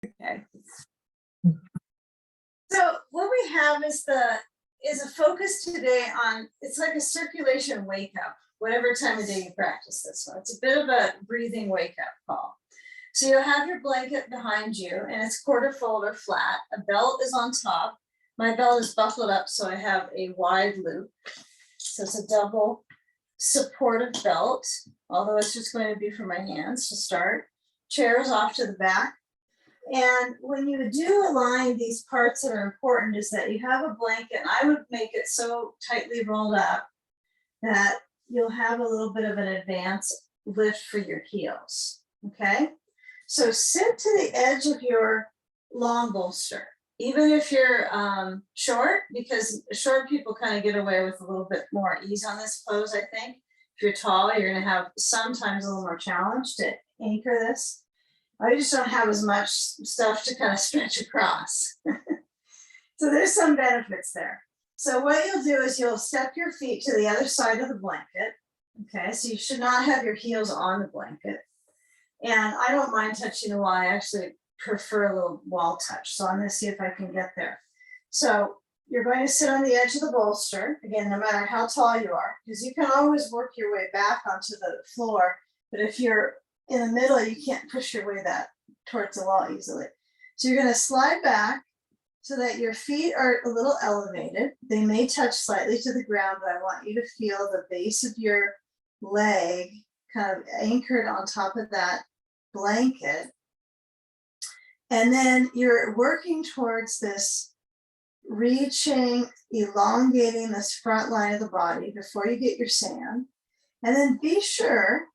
Okay. So what we have is a focus today on, it's like a circulation wake up, whatever time of day you practice this one. It's a bit of a breathing wake up call. So you'll have your blanket behind you and it's quarter fold or flat. A belt is on top. My belt is buckled up, so I have a wide loop. So it's a double supportive belt, although it's just going to be for my hands to start. Chair is off to the back. And when you do align these parts that are important is that you have a blanket, and I would make it so tightly rolled up that you'll have a little bit of an advance lift for your heels, okay? So sit to the edge of your long bolster, even if you're short, because short people kind of get away with a little bit more ease on this pose, I think. If you're tall, you're gonna have sometimes a little more challenge to anchor this. I just don't have as much stuff to kind of stretch across. So there's some benefits there. So what you'll do is you'll step your feet to the other side of the blanket. Okay, so you should not have your heels on the blanket. And I don't mind touching the wall. I actually prefer a little wall touch. So I'm gonna see if I can get there. So you're going to sit on the edge of the bolster, again, no matter how tall you are, because you can always work your way back onto the floor. But if you're in the middle, you can't push your way that towards the wall easily. So you're going to slide back so that your feet are a little elevated. They may touch slightly to the ground, but I want you to feel the base of your leg kind of anchored on top of that blanket. And then you're working towards this reaching, elongating this front line of the body before you get your sand. And then be sure,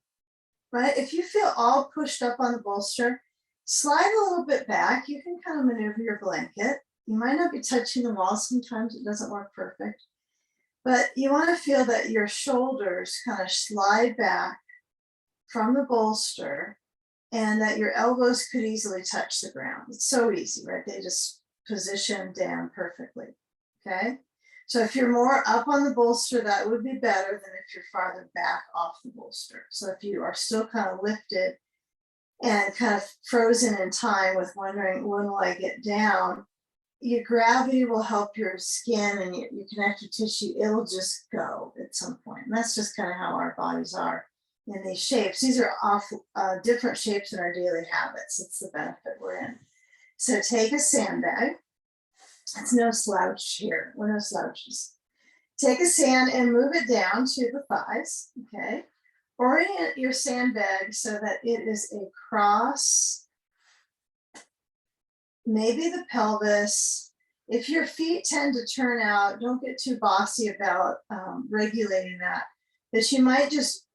right, if you feel all pushed up on the bolster, slide a little bit back. You can kind of maneuver your blanket. You might not be touching the wall. Sometimes it doesn't work perfect. But you want to feel that your shoulders kind of slide back from the bolster and that your elbows could easily touch the ground. It's so easy, right? They just position down perfectly, okay? So if you're more up on the bolster, that would be better than if you're farther back off the bolster. So if you are still kind of lifted and kind of frozen in time with wondering, when will I get down? Your gravity will help your skin and your connective tissue. It'll just go at some point. And that's just kind of how our bodies are in these shapes. These are different shapes in our daily habits. It's the benefit we're in. So take a sandbag. It's no slouch here. We're no slouches. Take a sand and move it down to the thighs, okay? Orient your sandbag so that it is across maybe the pelvis. If your feet tend to turn out, don't get too bossy about regulating that, but you might just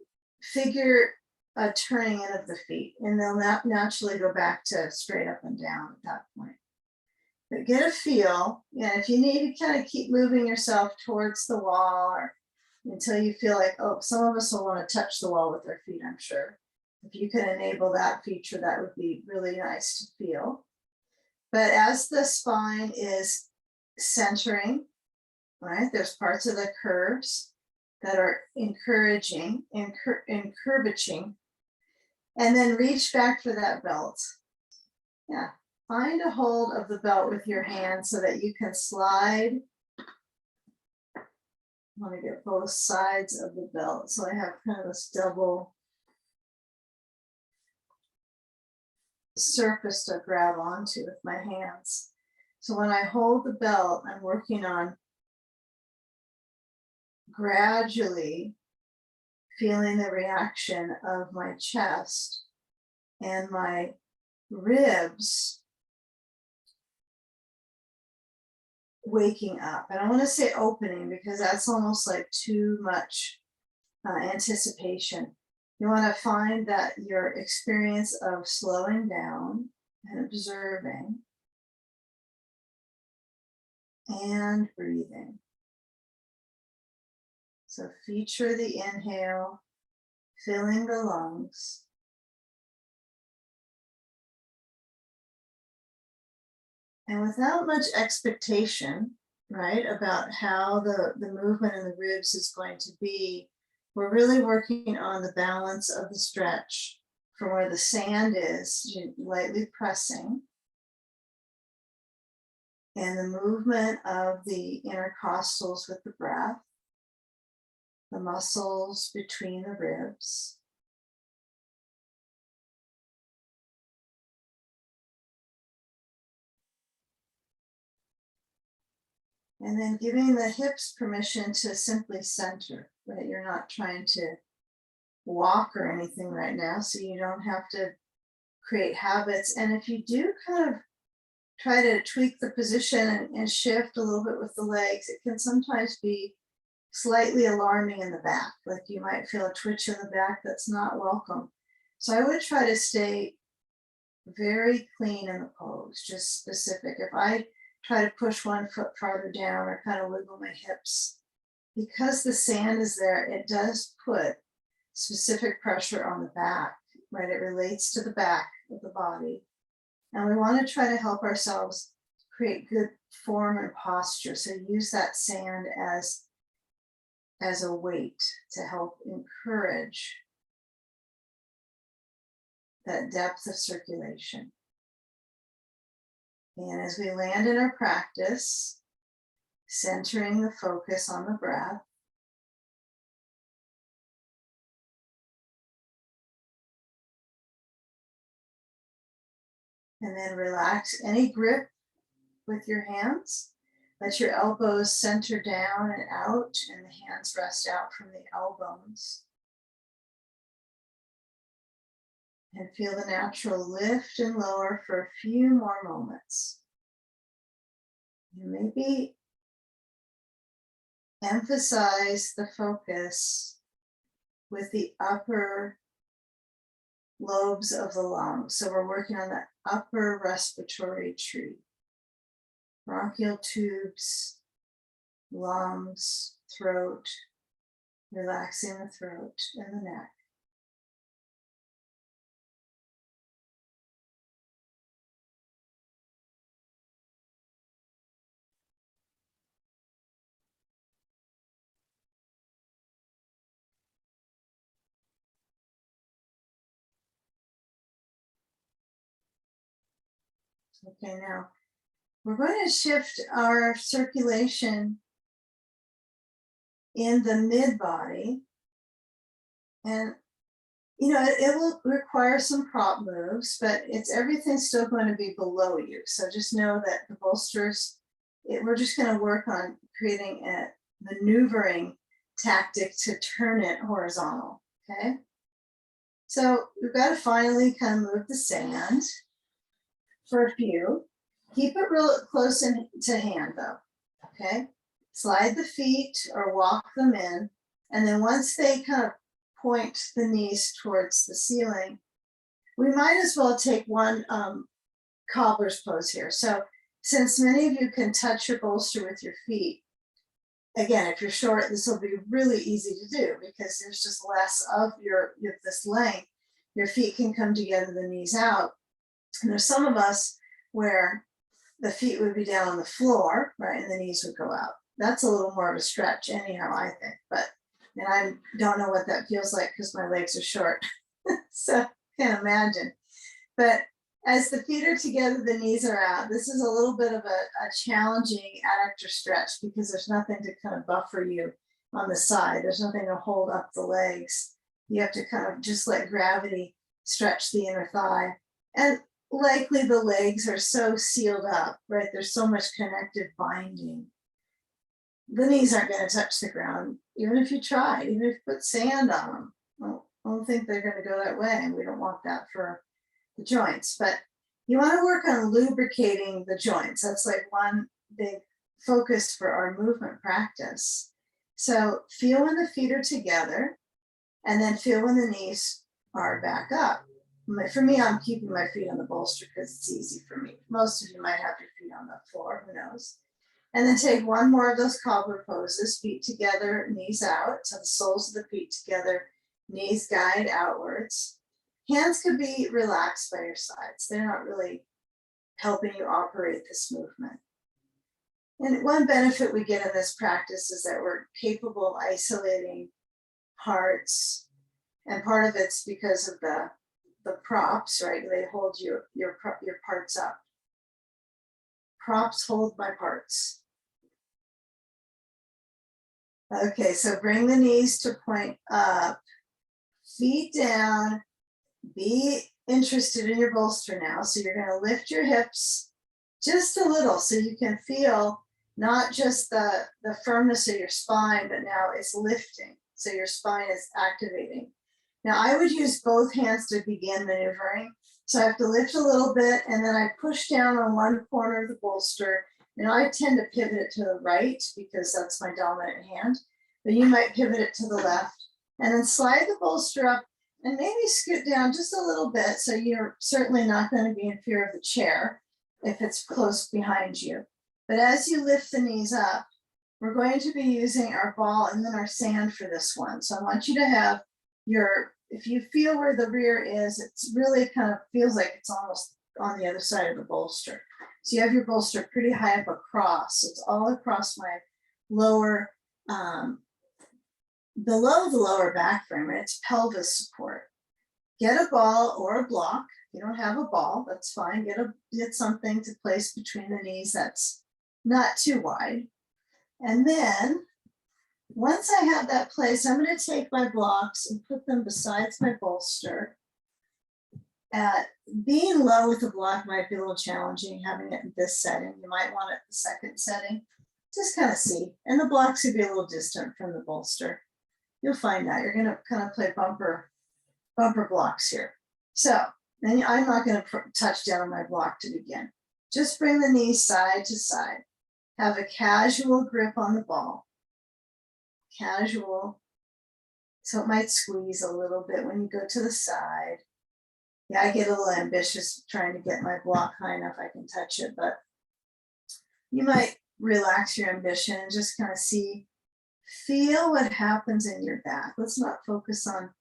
figure a turning in of the feet and they'll naturally go back to straight up and down at that point. But get a feel, and if you need to kind of keep moving yourself towards the wall or until you feel like, oh, some of us will want to touch the wall with their feet, I'm sure. If you can enable that feature, that would be really nice to feel. But as the spine is centering, right, there's parts of the curves that are encouraging, curvature, and then reach back for that belt. Yeah, find a hold of the belt with your hand so that you can slide. I want to get both sides of the belt. So I have kind of this double surface to grab onto with my hands. So when I hold the belt, I'm working on gradually feeling the reaction of my chest and my ribs waking up. I don't want to say opening because that's almost like too much anticipation. You want to find that your experience of slowing down and observing and breathing. So feature the inhale, filling the lungs. And without much expectation, right, about how the movement in the ribs is going to be, we're really working on the balance of the stretch from where the sand is, lightly pressing, and the movement of the intercostals with the breath, the muscles between the ribs. And then giving the hips permission to simply center, right? You're not trying to walk or anything right now, so you don't have to create habits. And if you do kind of try to tweak the position and shift a little bit with the legs, it can sometimes be slightly alarming in the back. Like you might feel a twitch in the back that's not welcome. So I would try to stay very clean in the pose, just specific. If I try to push one foot farther down or kind of wiggle my hips, because the sand is there, it does put specific pressure on the back, right? It relates to the back of the body. And we want to try to help ourselves create good form and posture. So use that sand as a weight to help encourage that depth of circulation. And as we land in our practice, centering the focus on the breath, and then relax any grip with your hands. Let your elbows center down and out, and the hands rest out from the elbows. And feel the natural lift and lower for a few more moments. And maybe emphasize the focus with the upper lobes of the lungs. So we're working on the upper respiratory tree. Bronchial tubes, lungs, throat, relaxing the throat and the neck. Okay, now we're going to shift our circulation in the mid body. And, you know, it will require some prop moves, but everything's still going to be below you. So just know that the bolsters, we're just going to work on creating a maneuvering tactic to turn it horizontal, okay? So we've got to finally kind of move the sand for a few. Keep it real close to hand though, okay? Slide the feet or walk them in. And then once they kind of point the knees towards the ceiling, we might as well take one cobbler's pose here. So since many of you can touch your bolster with your feet, again, if you're short, this will be really easy to do because there's just less of this length. Your feet can come together, the knees out. And there's some of us where the feet would be down on the floor, right, and the knees would go out. That's a little more of a stretch anyhow, I think, and I don't know what that feels like because my legs are short, so can't imagine. But as the feet are together, the knees are out. This is a little bit of a challenging adductor stretch because there's nothing to kind of buffer you on the side. There's nothing to hold up the legs. You have to kind of just let gravity stretch the inner thigh. And likely the legs are so sealed up, right? There's so much connective binding. The knees aren't going to touch the ground, even if you tried, even if you put sand on them. Well, I don't think they're going to go that way, and we don't want that for the joints. But you want to work on lubricating the joints. That's like one big focus for our movement practice. So feel when the feet are together, and then feel when the knees are back up. For me, I'm keeping my feet on the bolster because it's easy for me. Most of you might have your feet on the floor, who knows? And then take one more of those cobbler poses, feet together, knees out. So the soles of the feet together, knees guide outwards. Hands could be relaxed by your sides. They're not really helping you operate this movement. And one benefit we get in this practice is that we're capable of isolating parts. And part of it's because of the props, right? They hold your parts up props hold my parts. Okay, so bring the knees to point up, feet down, be interested in your bolster now. So you're going to lift your hips just a little so you can feel not just the firmness of your spine, but now it's lifting. So your spine is activating. Now I would use both hands to begin maneuvering. So I have to lift a little bit and then I push down on one corner of the bolster. And I tend to pivot it to the right because that's my dominant hand, but you might pivot it to the left and then slide the bolster up and maybe scoot down just a little bit. So you're certainly not going to be in fear of the chair if it's close behind you. But as you lift the knees up, we're going to be using our ball and then our sand for this one. So I want you to have your, if you feel where the rear is, it's really kind of feels like it's almost on the other side of the bolster. So you have your bolster pretty high up across. It's all across my lower, below the lower back frame, and it's pelvis support. Get a ball or a block. If you don't have a ball, that's fine. Get something to place between the knees that's not too wide. And then once I have that placed, I'm going to take my blocks and put them beside my bolster. Being low with the block might be a little challenging, having it in this setting. You might want it in the second setting. Just kind of see. And the blocks would be a little distant from the bolster. You'll find that. You're going to kind of play bumper blocks here. So then I'm not going to touch down on my block to begin. Just bring the knees side to side. Have a casual grip on the ball. Casual. So it might squeeze a little bit when you go to the side. Yeah, I get a little ambitious trying to get my block high enough I can touch it, but you might relax your ambition and just kind of feel what happens in your back. Let's not focus on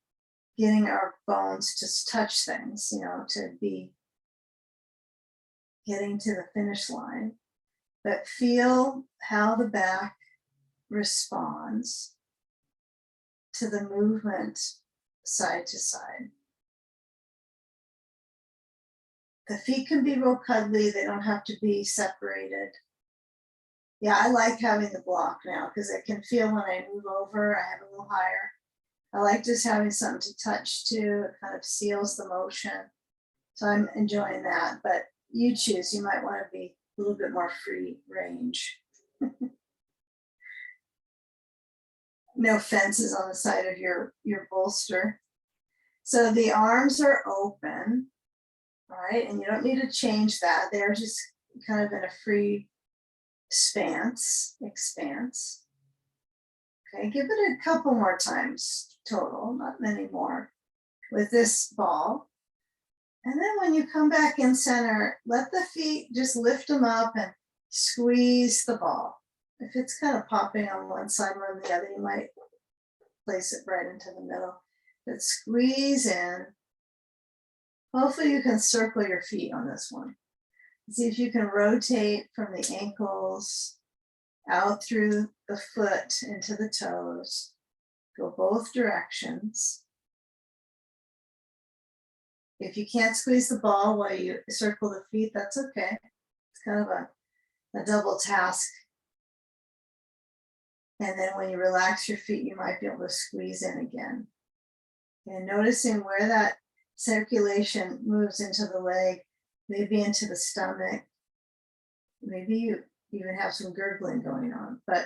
getting our bones to touch things, to be getting to the finish line, but feel how the back responds to the movement side to side. The feet can be real cuddly. They don't have to be separated. Yeah, I like having the block now because I can feel when I move over, I have a little higher. I like just having something to touch too. It kind of seals the motion. So I'm enjoying that, but you choose. You might want to be a little bit more free range. No fences on the side of your bolster. So the arms are open, right? And you don't need to change that. They're just kind of in a free expanse. Okay, give it a couple more times total, not many more, with this ball. And then when you come back in center, let the feet just lift them up and squeeze the ball. If it's kind of popping on one side or on the other, you might place it right into the middle. But squeeze in. Hopefully you can circle your feet on this one. See if you can rotate from the ankles out through the foot into the toes. Go both directions. If you can't squeeze the ball while you circle the feet, that's okay. It's kind of a double task. And then when you relax your feet, you might be able to squeeze in again. And noticing where that circulation moves into the leg, maybe into the stomach. Maybe you even have some gurgling going on, but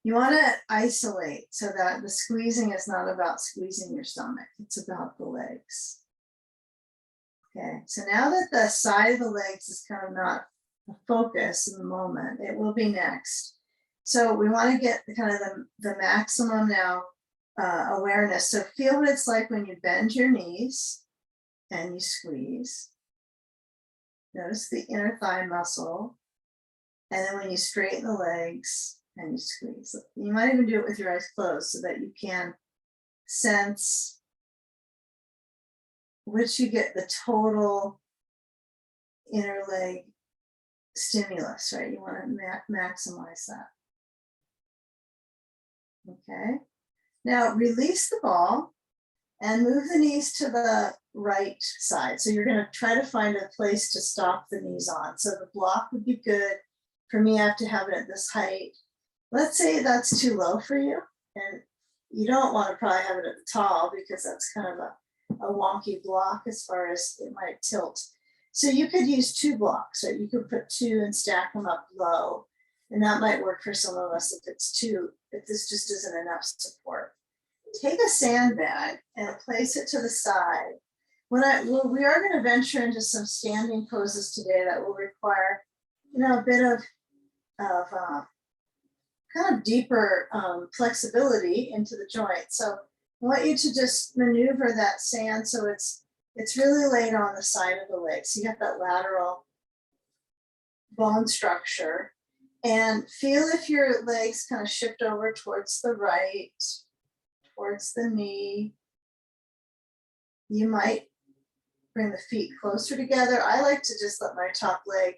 you want to isolate so that the squeezing is not about squeezing your stomach. It's about the legs. Okay, so now that the side of the legs is kind of not the focus in the moment, it will be next. So we want to get kind of the maximum now awareness. So feel what it's like when you bend your knees and you squeeze. Notice the inner thigh muscle. And then when you straighten the legs and you squeeze. You might even do it with your eyes closed so that you can sense which you get the total inner leg stimulus, right? You want to maximize that. Okay. Now release the ball and move the knees to the right side. So you're going to try to find a place to stop the knees on. So the block would be good. For me, I have to have it at this height. Let's say that's too low for you, and you don't want to probably have it at the tall because that's kind of a wonky block as far as it might tilt. So you could use 2 blocks, right? You could put 2 and stack them up low, and that might work for some of us if it's too, if this just isn't enough support. Take a sandbag and place it to the side. We are going to venture into some standing poses today that will require, a bit of kind of deeper flexibility into the joint. So I want you to just maneuver that sand so it's really laid on the side of the leg. So you have that lateral bone structure, and feel if your legs kind of shift over towards the right, towards the knee. You might bring the feet closer together. I like to just let my top leg,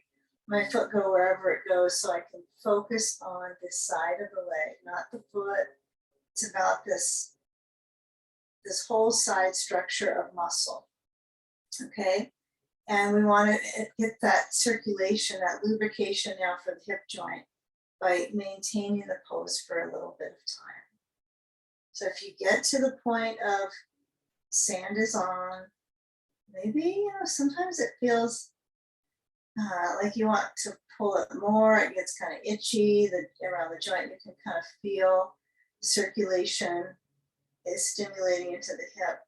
my foot go wherever it goes so I can focus on this side of the leg, not the foot. It's about this whole side structure of muscle, okay? And we want to get that circulation, that lubrication now for the hip joint by maintaining the pose for a little bit of time. So if you get to the point of sand is on, maybe, sometimes it feels like you want to pull it more, it gets kind of itchy around the joint. You can kind of feel circulation is stimulating into the hip.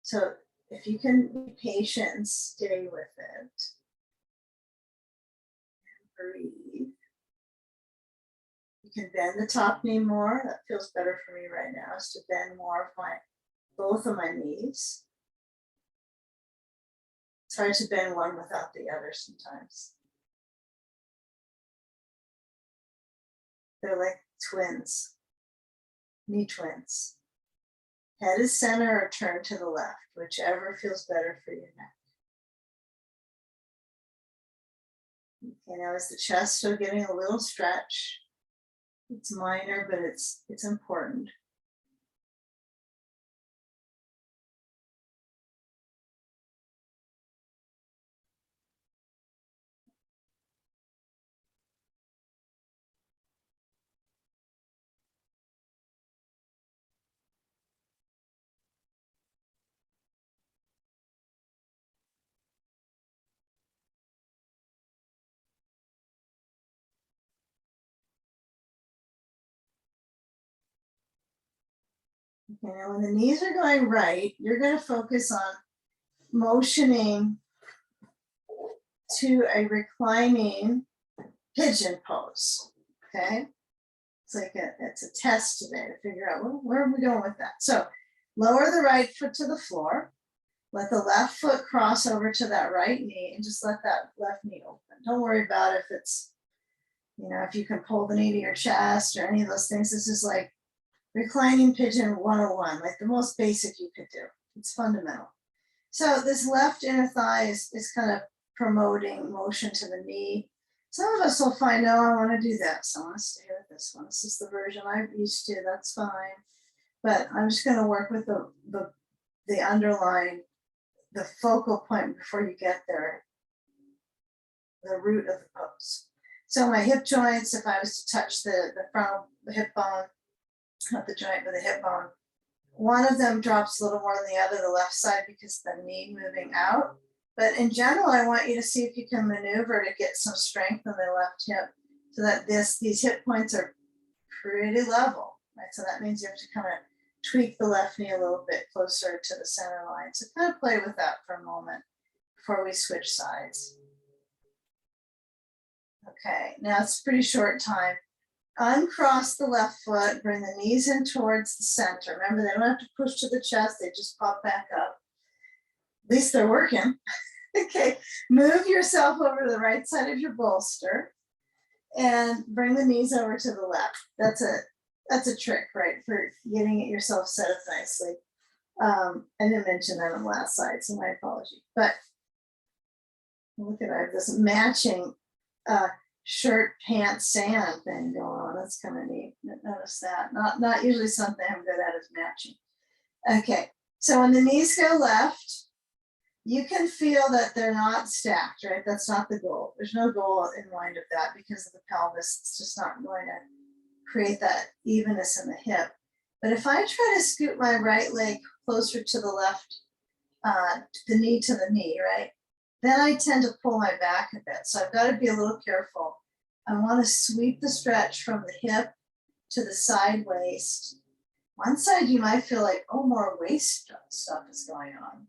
So if you can be patient and stay with it, and breathe. You can bend the top knee more. That feels better for me right now, is to bend more of both of my knees. It's hard to bend one without the other sometimes. They're like twins, knee twins. Head is center or turn to the left, whichever feels better for your neck. Okay, now is the chest still getting a little stretch? It's minor, but it's important. Okay, now when the knees are going right, you're going to focus on motioning to a reclining pigeon pose, okay? It's a test today to figure out where are we going with that. So lower the right foot to the floor, let the left foot cross over to that right knee, and just let that left knee open. Don't worry about if it's, if you can pull the knee to your chest or any of those things. This is like reclining pigeon 101, like the most basic you could do. It's fundamental. So this left inner thigh is kind of promoting motion to the knee. Some of us will find, no, I want to do this. I want to stay with this one. This is the version I'm used to. That's fine. But I'm just going to work with the underlying, the focal point before you get there, the root of the pose. So my hip joints, if I was to touch the front of the hip bone, not the joint, but the hip bone, one of them drops a little more than the other, the left side, because the knee moving out. But in general, I want you to see if you can maneuver to get some strength in the left hip so that these hip points are pretty level, right? So that means you have to kind of tweak the left knee a little bit closer to the center line. So kind of play with that for a moment before we switch sides. Okay, now it's a pretty short time. Uncross the left foot, bring the knees in towards the center. Remember, they don't have to push to the chest, they just pop back up. At least they're working. Okay, move yourself over to the right side of your bolster and bring the knees over to the left. That's a trick, right, for getting it yourself set up nicely. I didn't mention that on the last slide, so my apology. But look at, I have this matching shirt, pants, sand thing going on. That's kind of neat. Notice that. Not usually something I'm good at is matching. Okay, So when the knees go left, you can feel that they're not stacked, right? That's not the goal. There's no goal in mind of that because of the pelvis. It's just not going to create that evenness in the hip. But if I try to scoot my right leg closer to the left, the knee to the knee, right? Then I tend to pull my back a bit. So I've got to be a little careful. I want to sweep the stretch from the hip to the side waist. One side you might feel like, oh, more waist stuff is going on.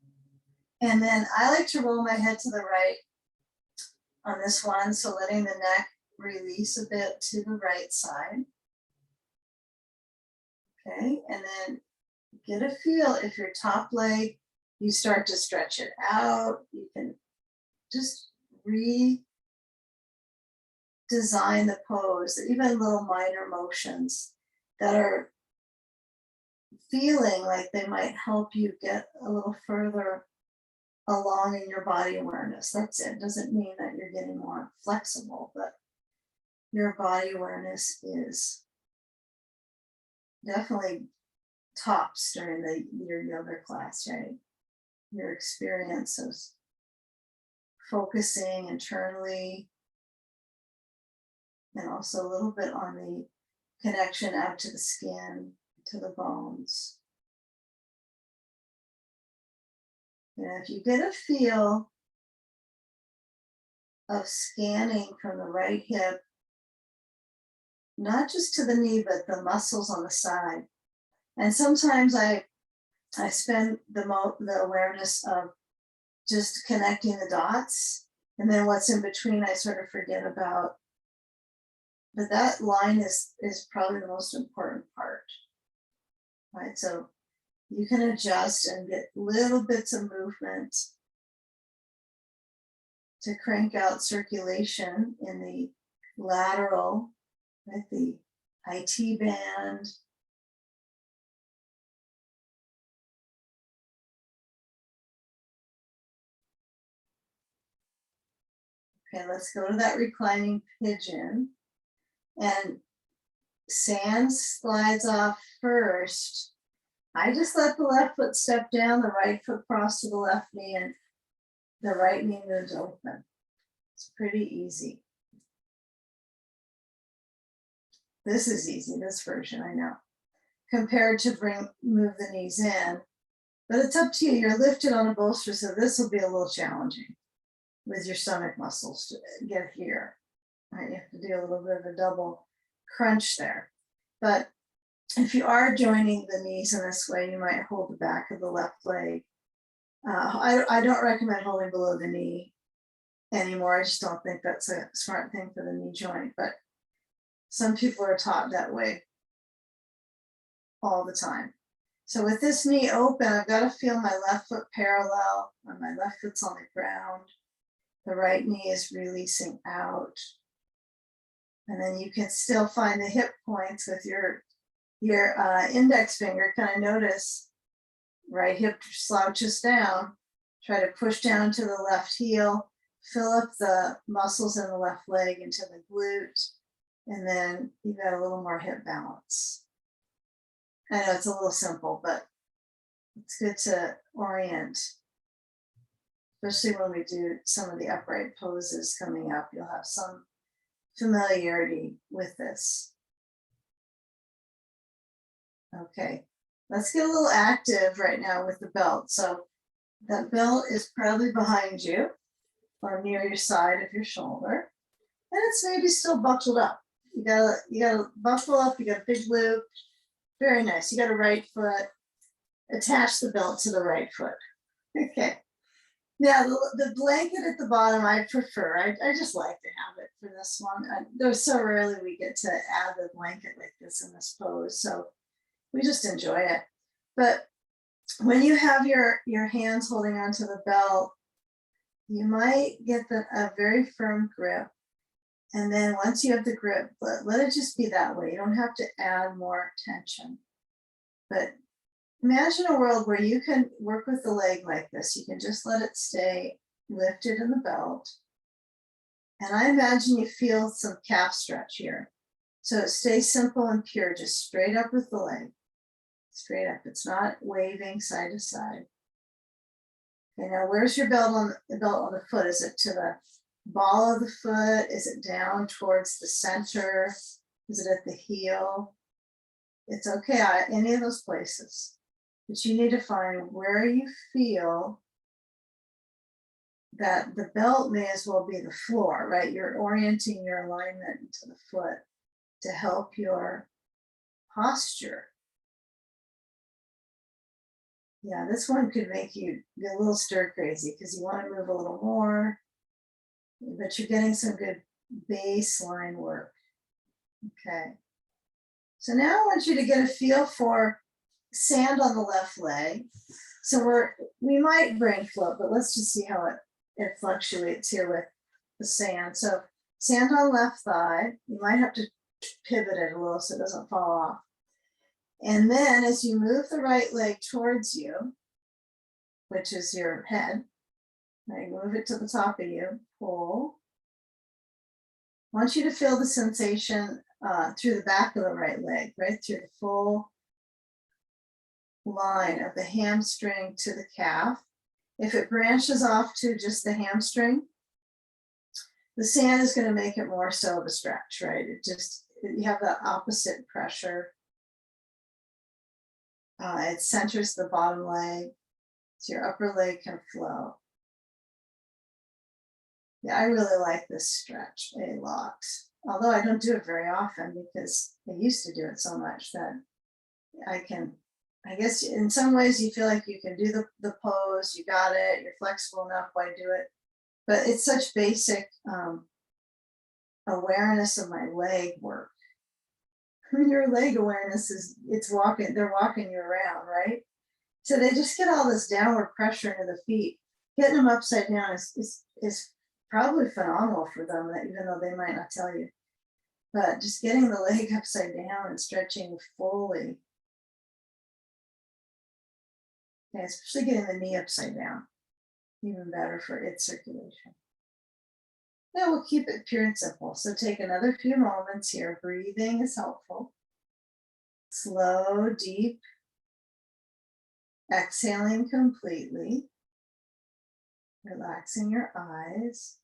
And then I like to roll my head to the right on this one. So letting the neck release a bit to the right side. Okay, and then get a feel if your top leg, you start to stretch it out. You can just redesign the pose, even little minor motions that are feeling like they might help you get a little further along in your body awareness. That's it. Doesn't mean that you're getting more flexible, but your body awareness is definitely tops during your yoga class, right? Your experience of focusing internally and also a little bit on the connection out to the skin, to the bones. And if you get a feel of scanning from the right hip, not just to the knee, but the muscles on the side. And sometimes I spend the awareness of just connecting the dots, and then what's in between I sort of forget about. But that line is probably the most important part, right? So you can adjust and get little bits of movement to crank out circulation in the lateral, right? The IT band. Okay, let's go to that reclining pigeon. And sand slides off first. I just let the left foot step down, the right foot cross to the left knee, and the right knee moves open. It's pretty easy. This is easy, this version, I know, compared to move the knees in. But it's up to you. You're lifted on a bolster, so this will be a little challenging with your stomach muscles to get here. Right? You have to do a little bit of a double crunch there. But if you are joining the knees in this way, you might hold the back of the left leg. I don't recommend holding below the knee anymore. I just don't think that's a smart thing for the knee joint. But some people are taught that way all the time. So with this knee open, I've got to feel my left foot parallel, and my left foot's on the ground. The right knee is releasing out. And then you can still find the hip points with your index finger. Kind of notice right hip slouches down. Try to push down to the left heel. Fill up the muscles in the left leg into the glute. And then you've got a little more hip balance. I know it's a little simple, but it's good to orient. Especially when we do some of the upright poses coming up, you'll have some familiarity with this. Okay, let's get a little active right now with the belt. So that belt is probably behind you or near your side of your shoulder. And it's maybe still buckled up. You gotta buckle up, you got a big loop. Very nice. You got a right foot. Attach the belt to the right foot. Okay. Now the blanket at the bottom I prefer. I just like to have it for this one. There's so rarely we get to add the blanket like this in this pose, so we just enjoy it. But when you have your hands holding onto the belt, you might get a very firm grip. And then once you have the grip, let it just be that way. You don't have to add more tension. But imagine a world where you can work with the leg like this. You can just let it stay lifted in the belt. And I imagine you feel some calf stretch here. So it stays simple and pure, just straight up with the leg. straight up. It's not waving side to side. Okay, now where's your belt on the foot? Is it to the ball of the foot? Is it down towards the center? Is it at the heel? It's okay, any of those places. But you need to find where you feel that the belt may as well be the floor, right? You're orienting your alignment into the foot to help your posture. Yeah, this one could make you get a little stir crazy because you want to move a little more, but you're getting some good baseline work. Okay. So now I want you to get a feel for sand on the left leg. So we might brain float, but let's just see how it fluctuates here with the sand. So sand on left thigh, you might have to pivot it a little so it doesn't fall off. And then as you move the right leg towards you, which is your head, right, move it to the top of you, pull. I want you to feel the sensation through the back of the right leg, right through the full line of the hamstring to the calf. If it branches off to just the hamstring, the sand is going to make it more so of a stretch, right? You have the opposite pressure. It centers the bottom leg, so your upper leg can flow. Yeah, I really like this stretch a lot. Although I don't do it very often because I used to do it so much that I guess in some ways you feel like you can do the pose, you got it, you're flexible enough, why do it? But it's such basic awareness of my leg work. Your leg awareness they're walking you around, right? So they just get all this downward pressure into the feet. Getting them upside down is probably phenomenal for them, that even though they might not tell you. But just getting the leg upside down and stretching fully. Okay, especially getting the knee upside down. Even better for its circulation. Now we'll keep it pure and simple. So take another few moments here. Breathing is helpful. Slow, deep. Exhaling completely. Relaxing your eyes.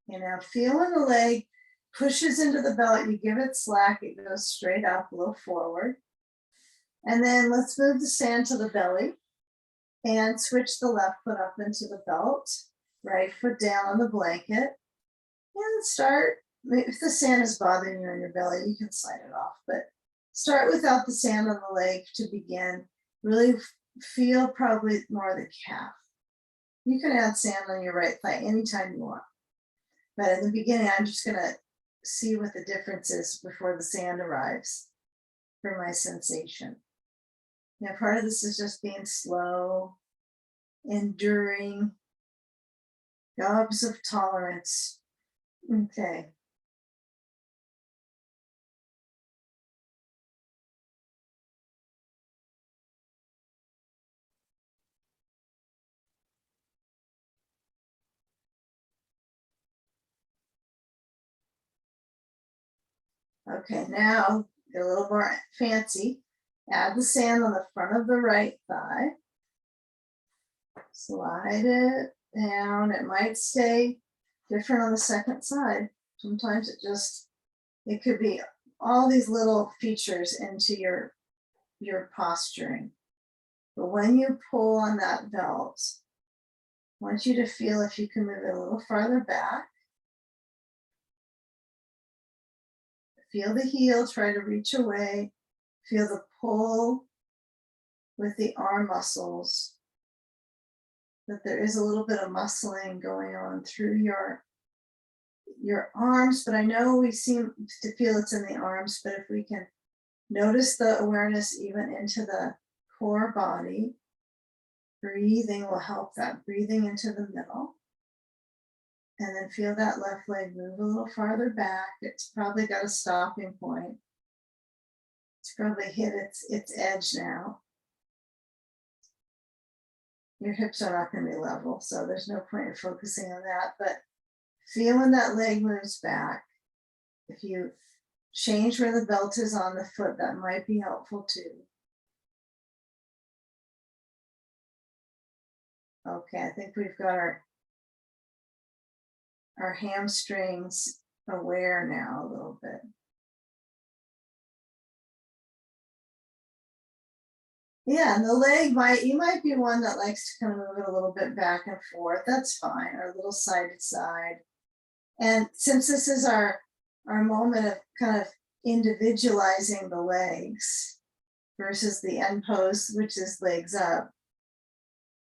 And now feel when the leg pushes into the belt, you give it slack, it goes straight up, a little forward. And then let's move the sand to the belly and switch the left foot up into the belt, right foot down on the blanket. And start, if the sand is bothering you in your belly, you can slide it off, but start without the sand on the leg to begin. Really feel probably more the calf. You can add sand on your right thigh anytime you want. But in the beginning, I'm just gonna see what the difference is before the sand arrives for my sensation. Now, part of this is just being slow, enduring, gobs of tolerance. Okay. Okay, now get a little more fancy. Add the sand on the front of the right thigh. Slide it down. It might stay different on the second side. Sometimes it could be all these little features into your posturing. But when you pull on that belt, I want you to feel if you can move it a little farther back. Feel the heel, try to reach away. Feel the pull with the arm muscles. That there is a little bit of muscling going on through your arms, but I know we seem to feel it's in the arms, but if we can notice the awareness even into the core body, breathing will help that. Breathing into the middle. And then feel that left leg move a little farther back. It's probably got a stopping point. It's probably hit its edge now. Your hips are not going to be level, so there's no point in focusing on that. But Feel when that leg moves back. If you change where the belt is on the foot, that might be helpful too. Okay, I think we've got our hamstrings aware now a little bit. Yeah, and the leg you might be one that likes to kind of move it a little bit back and forth. That's fine, or a little side to side. And since this is our moment of kind of individualizing the legs versus the end pose, which is legs up,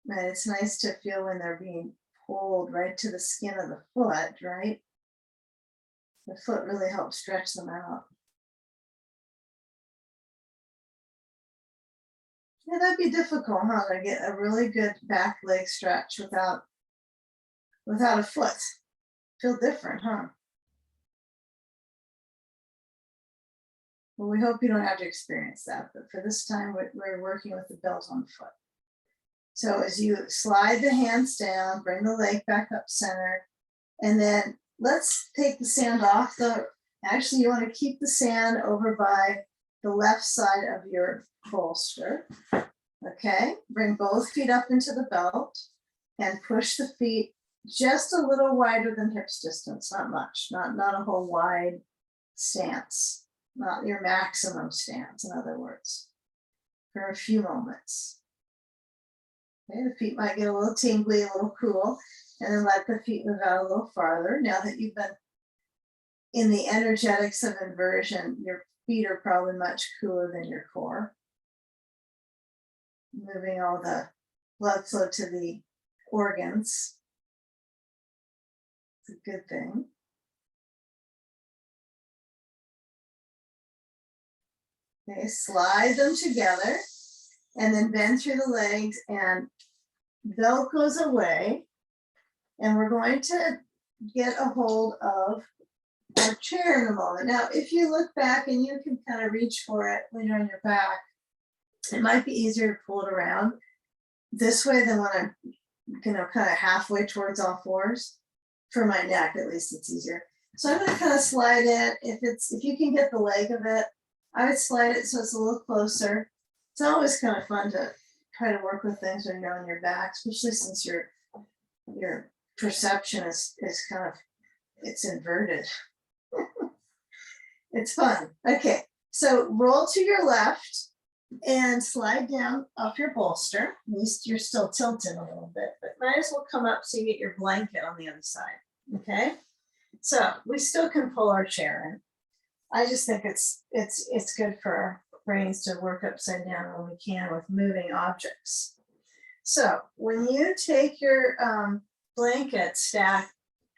right? It's nice to feel when they're being pulled right to the skin of the foot, right? The foot really helps stretch them out. Yeah, that'd be difficult, huh? To get a really good back leg stretch without a foot. Feel different, huh? Well, we hope you don't have to experience that, but for this time, we're working with the belt on the foot. So as you slide the hands down, bring the leg back up center, and then let's take the sand off actually you want to keep the sand over by the left side of your bolster. Okay, bring both feet up into the belt and push the feet just a little wider than hips distance, not much, not a whole wide stance, not your maximum stance, in other words, for a few moments. Okay, the feet might get a little tingly, a little cool, and then let the feet move out a little farther. Now that you've been in the energetics of inversion, your feet are probably much cooler than your core. Moving all the blood flow to the organs. It's a good thing. Okay, slide them together and then bend through the legs, and belt goes away. And we're going to get a hold of our chair in a moment. Now, if you look back and you can kind of reach for it when you're on your back, it might be easier to pull it around this way than when I'm, kind of halfway towards all fours. For my neck, at least it's easier. So I'm going to kind of slide it. If you can get the leg of it, I would slide it so it's a little closer. It's always kind of fun to try to work with things when you're on your back, especially since your perception is kind of, it's inverted. It's fun. Okay, so roll to your left and slide down off your bolster. At least you're still tilted a little bit, but might as well come up so you get your blanket on the other side. Okay, so we still can pull our chair in. I just think it's good for our brains to work upside down when we can with moving objects. So when you take your blanket stack,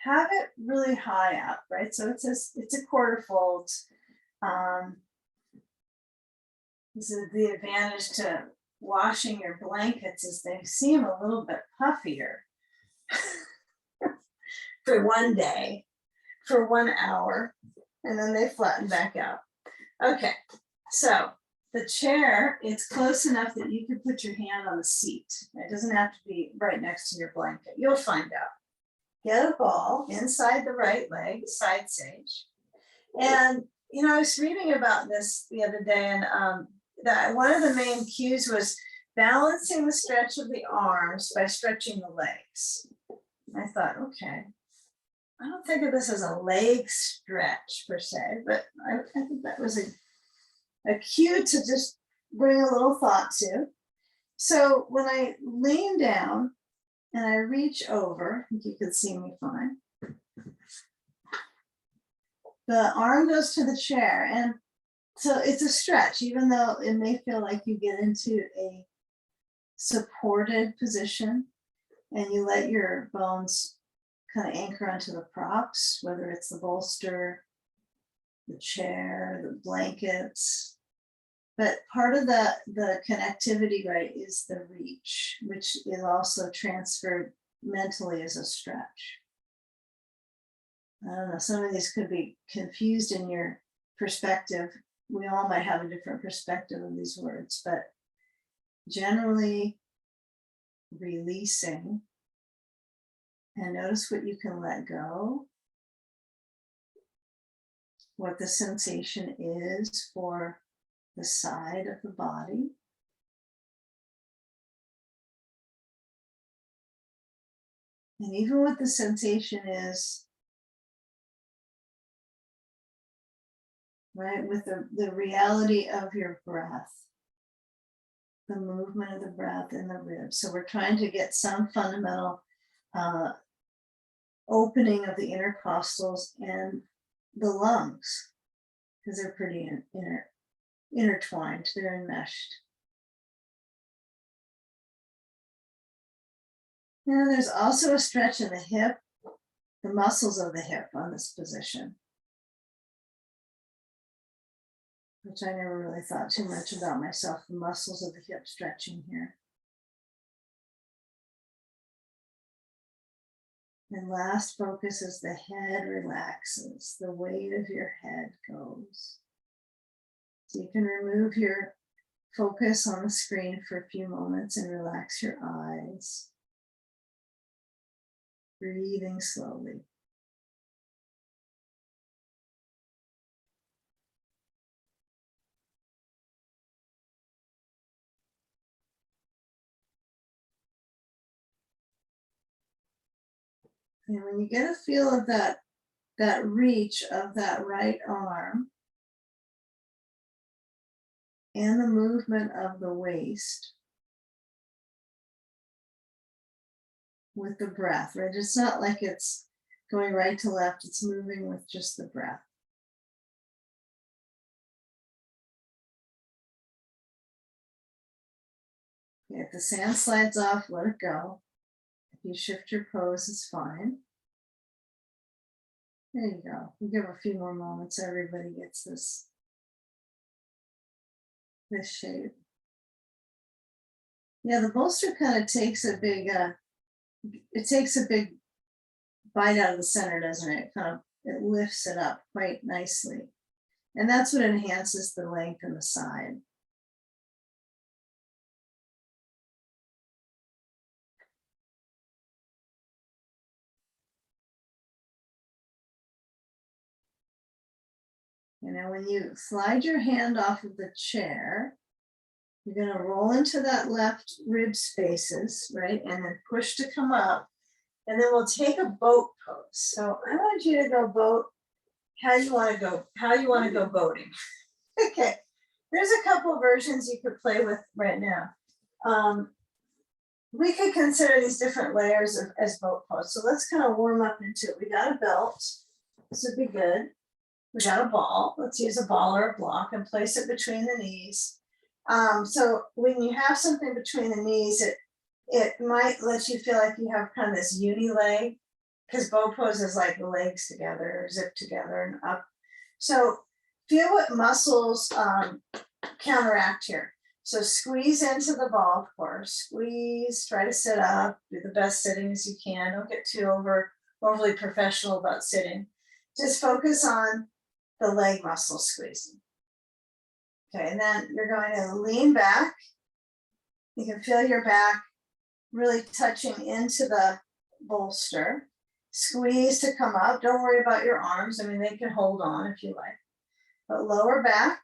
have it really high up, right? So it's a quarter fold. This is the advantage to washing your blankets, is they seem a little bit puffier for one day, for 1 hour, and then they flatten back out. Okay, so the chair, it's close enough that you can put your hand on the seat. It doesn't have to be right next to your blanket. You'll find out. Get a ball inside the right leg, side sage. And, I was reading about this the other day, and that one of the main cues was balancing the stretch of the arms by stretching the legs. I thought, okay, I don't think of this as a leg stretch per se, but I think that was a cue to just bring a little thought to. So when I lean down and I reach over, I think you can see me fine. The arm goes to the chair, and so it's a stretch, even though it may feel like you get into a supported position and you let your bones kind of anchor onto the props, whether it's the bolster, the chair, the blankets. But part of the connectivity, right, is the reach, which is also transferred mentally as a stretch. I don't know, some of these could be confused in your perspective. We all might have a different perspective of these words, but generally releasing, and notice what you can let go what the sensation is for the side of the body. And even what the sensation is, right, with the reality of your breath, the movement of the breath in the ribs. So we're trying to get some fundamental opening of the intercostals and the lungs, because they're pretty intertwined, they're enmeshed. Now there's also a stretch in the hip, the muscles of the hip on this position, which I never really thought too much about myself, the muscles of the hip stretching here. And last focus is the head relaxes, the weight of your head goes. So you can remove your focus on the screen for a few moments and relax your eyes. Breathing slowly. And when you get a feel of that reach of that right arm and the movement of the waist with the breath, right? It's not like it's going right to left, it's moving with just the breath. Okay, if the sand slides off, let it go. If you shift your pose, it's fine. There you go. We'll give a few more moments. Everybody gets this shape. Yeah, the bolster kind of takes a big, bite out of the center, doesn't it? It lifts it up quite nicely. And that's what enhances the length in the side. You know, when you slide your hand off of the chair, you're going to roll into that left rib spaces, right? And then push to come up. And then we'll take a boat pose. So I want you to go boat. How you want to go boating. Okay. There's a couple of versions you could play with right now. We could consider these different layers as boat pose. So let's kind of warm up into it. We got a belt. This would be good. We got a ball. Let's use a ball or a block and place it between the knees. So when you have something between the knees, it might let you feel like you have kind of this uni leg, because boat pose is like the legs together, zip together and up. So feel what muscles counteract here. So squeeze into the ball, of course. Squeeze, try to sit up, do the best sitting as you can. Don't get too overly professional about sitting. Just focus on the leg muscle squeezing. Okay, and then you're going to lean back. You can feel your back really touching into the bolster. Squeeze to come up. Don't worry about your arms. I mean, they can hold on if you like. But lower back.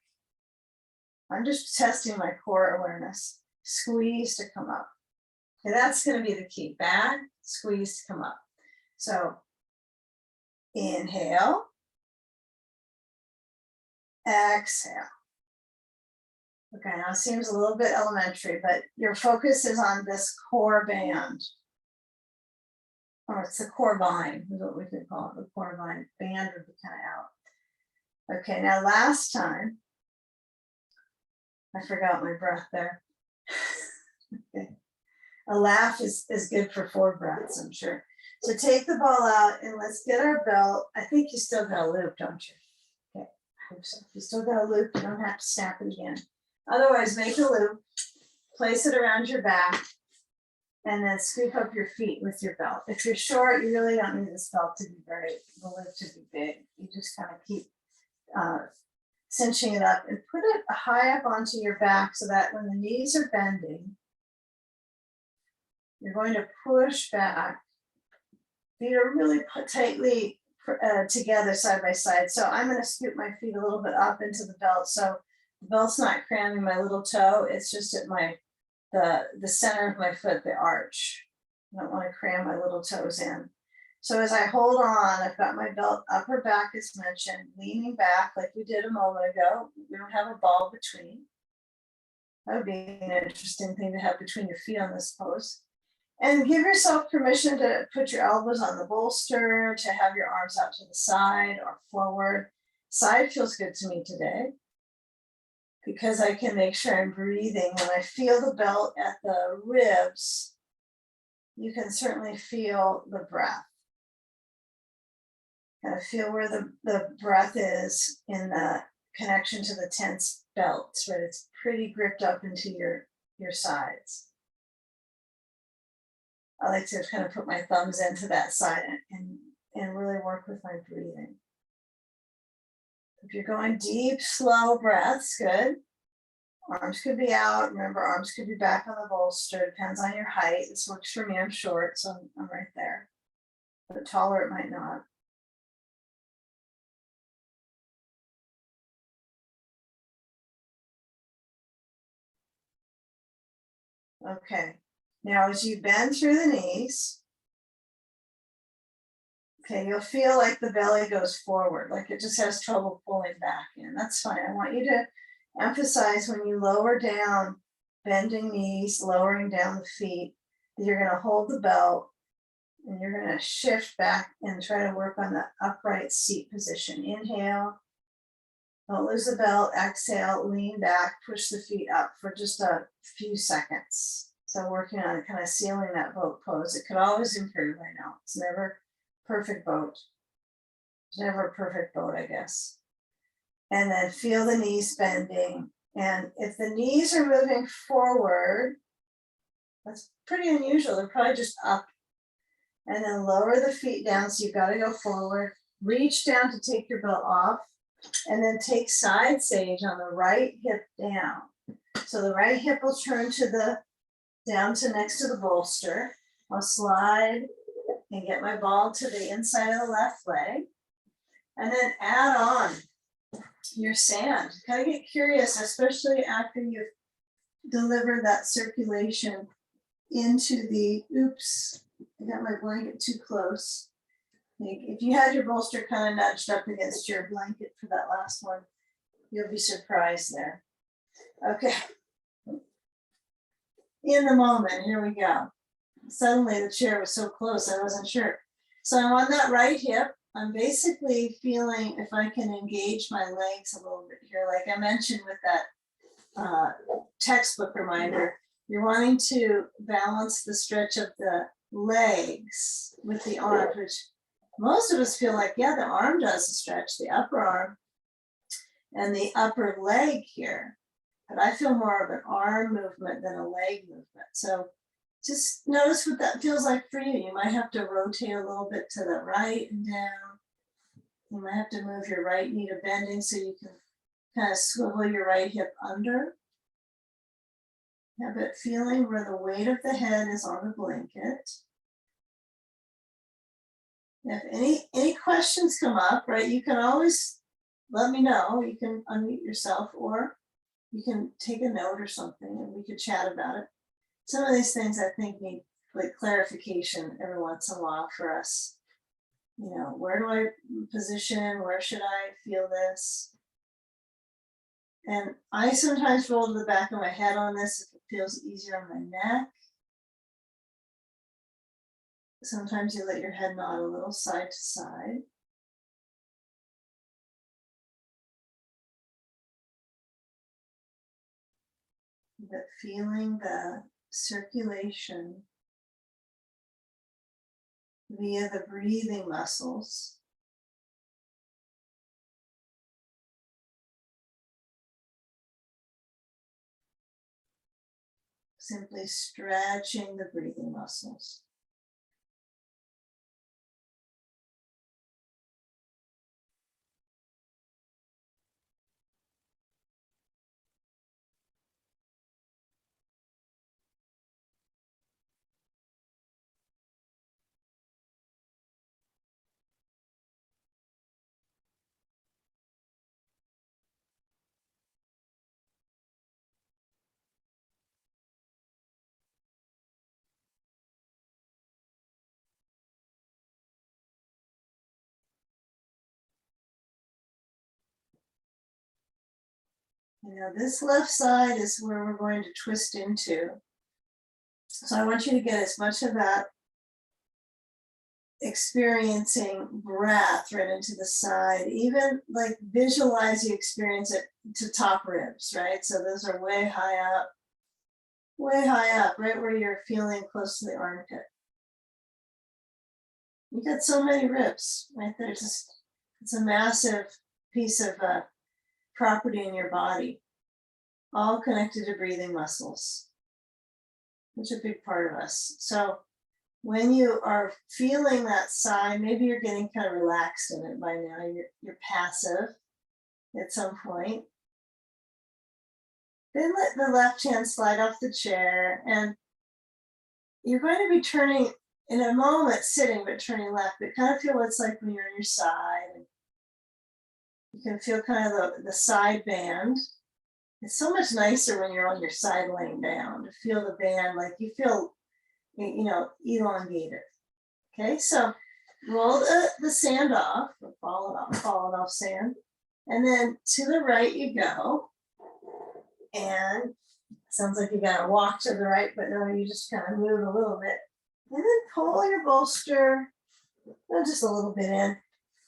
I'm just testing my core awareness. Squeeze to come up. And that's going to be the key. Back, squeeze to come up. So inhale. Exhale. Okay, now it seems a little bit elementary, but your focus is on this core band. Or it's the core vine, is what we could call it. The core vine band would be kind of out. Okay, now last time, I forgot my breath there. Okay. A laugh is good for 4 breaths, I'm sure. So take the ball out and let's get our belt. I think you still got a loop, don't you? Okay, I hope so. If you still got a loop, you don't have to snap it again. Otherwise, make a loop, place it around your back, and then scoop up your feet with your belt. If you're short, you really don't need this belt to be the loop to be big. You just kind of keep cinching it up and put it high up onto your back so that when the knees are bending, you're going to push back. Feet are really tightly together side by side. So I'm going to scoot my feet a little bit up into the belt. So the belt's not cramming my little toe. It's just at the center of my foot, the arch. I don't want to cram my little toes in. So as I hold on, I've got my belt upper back as mentioned, leaning back like we did a moment ago. We don't have a ball between. That would be an interesting thing to have between your feet on this pose. And give yourself permission to put your elbows on the bolster, to have your arms out to the side or forward. Side feels good to me today because I can make sure I'm breathing. When I feel the belt at the ribs, you can certainly feel the breath. Kind of feel where the breath is in the connection to the tense belts, right? It's pretty gripped up into your sides. I like to kind of put my thumbs into that side and really work with my breathing. If you're going deep, slow breaths, good. Arms could be out. Remember, arms could be back on the bolster. Depends on your height. This works for me. I'm short, so I'm right there. But taller, it might not. Okay. Now, as you bend through the knees, okay, you'll feel like the belly goes forward, like it just has trouble pulling back in. That's fine. I want you to emphasize when you lower down, bending knees, lowering down the feet, that you're going to hold the belt and you're going to shift back and try to work on the upright seat position. Inhale, don't lose the belt. Exhale, lean back, push the feet up for just a few seconds. So working on kind of sealing that boat pose. It could always improve, I know. It's never perfect boat. It's never a perfect boat, I guess. And then feel the knees bending. And if the knees are moving forward, that's pretty unusual. They're probably just up. And then lower the feet down. So you've got to go forward. Reach down to take your belt off. And then take side sage on the right hip down. So the right hip will turn to down to next to the bolster. I'll slide and get my ball to the inside of the left leg. And then add on your sand. Kind of get curious, especially after you've delivered that circulation into the, oops, I got my blanket too close. If you had your bolster kind of nudged up against your blanket for that last one, you'll be surprised there. Okay. In the moment, here we go. Suddenly the chair was so close, I wasn't sure. So I'm on that right hip. I'm basically feeling if I can engage my legs a little bit here, like I mentioned with that textbook reminder, you're wanting to balance the stretch of the legs with the arms, which most of us feel like, yeah, the arm does the stretch, the upper arm and the upper leg here. But I feel more of an arm movement than a leg movement. So just notice what that feels like for you. You might have to rotate a little bit to the right and down. You might have to move your right knee to bending so you can kind of swivel your right hip under. Have it feeling where the weight of the head is on the blanket. If any questions come up, right, you can always let me know. You can unmute yourself or you can take a note or something and we could chat about it. Some of these things I think need like clarification every once in a while for us. You know, where do I position? Where should I feel this? And I sometimes roll to the back of my head on this if it feels easier on my neck. Sometimes you let your head nod a little side to side. But feeling the circulation via the breathing muscles. Simply stretching the breathing muscles. You know, this left side is where we're going to twist into. So I want you to get as much of that experiencing breath right into the side, even like visualize you experience it to top ribs, right? So those are way high up, right where you're feeling close to the armpit. You got so many ribs right there. It's a massive piece of property in your body, all connected to breathing muscles, which are a big part of us. So when you are feeling that side, maybe you're getting kind of relaxed in it by now. You're passive at some point. Then let the left hand slide off the chair, and you're going to be turning in a moment, sitting, but turning left. But kind of feel what it's like when you're on your side. And you can feel kind of the side band. It's so much nicer when you're on your side laying down to feel the band, like you feel, you know, elongated. Okay, so roll the sand off, or fall it off sand. And then to the right you go. And sounds like you gotta walk to the right, but no, you just kind of move a little bit. And then pull your bolster just a little bit in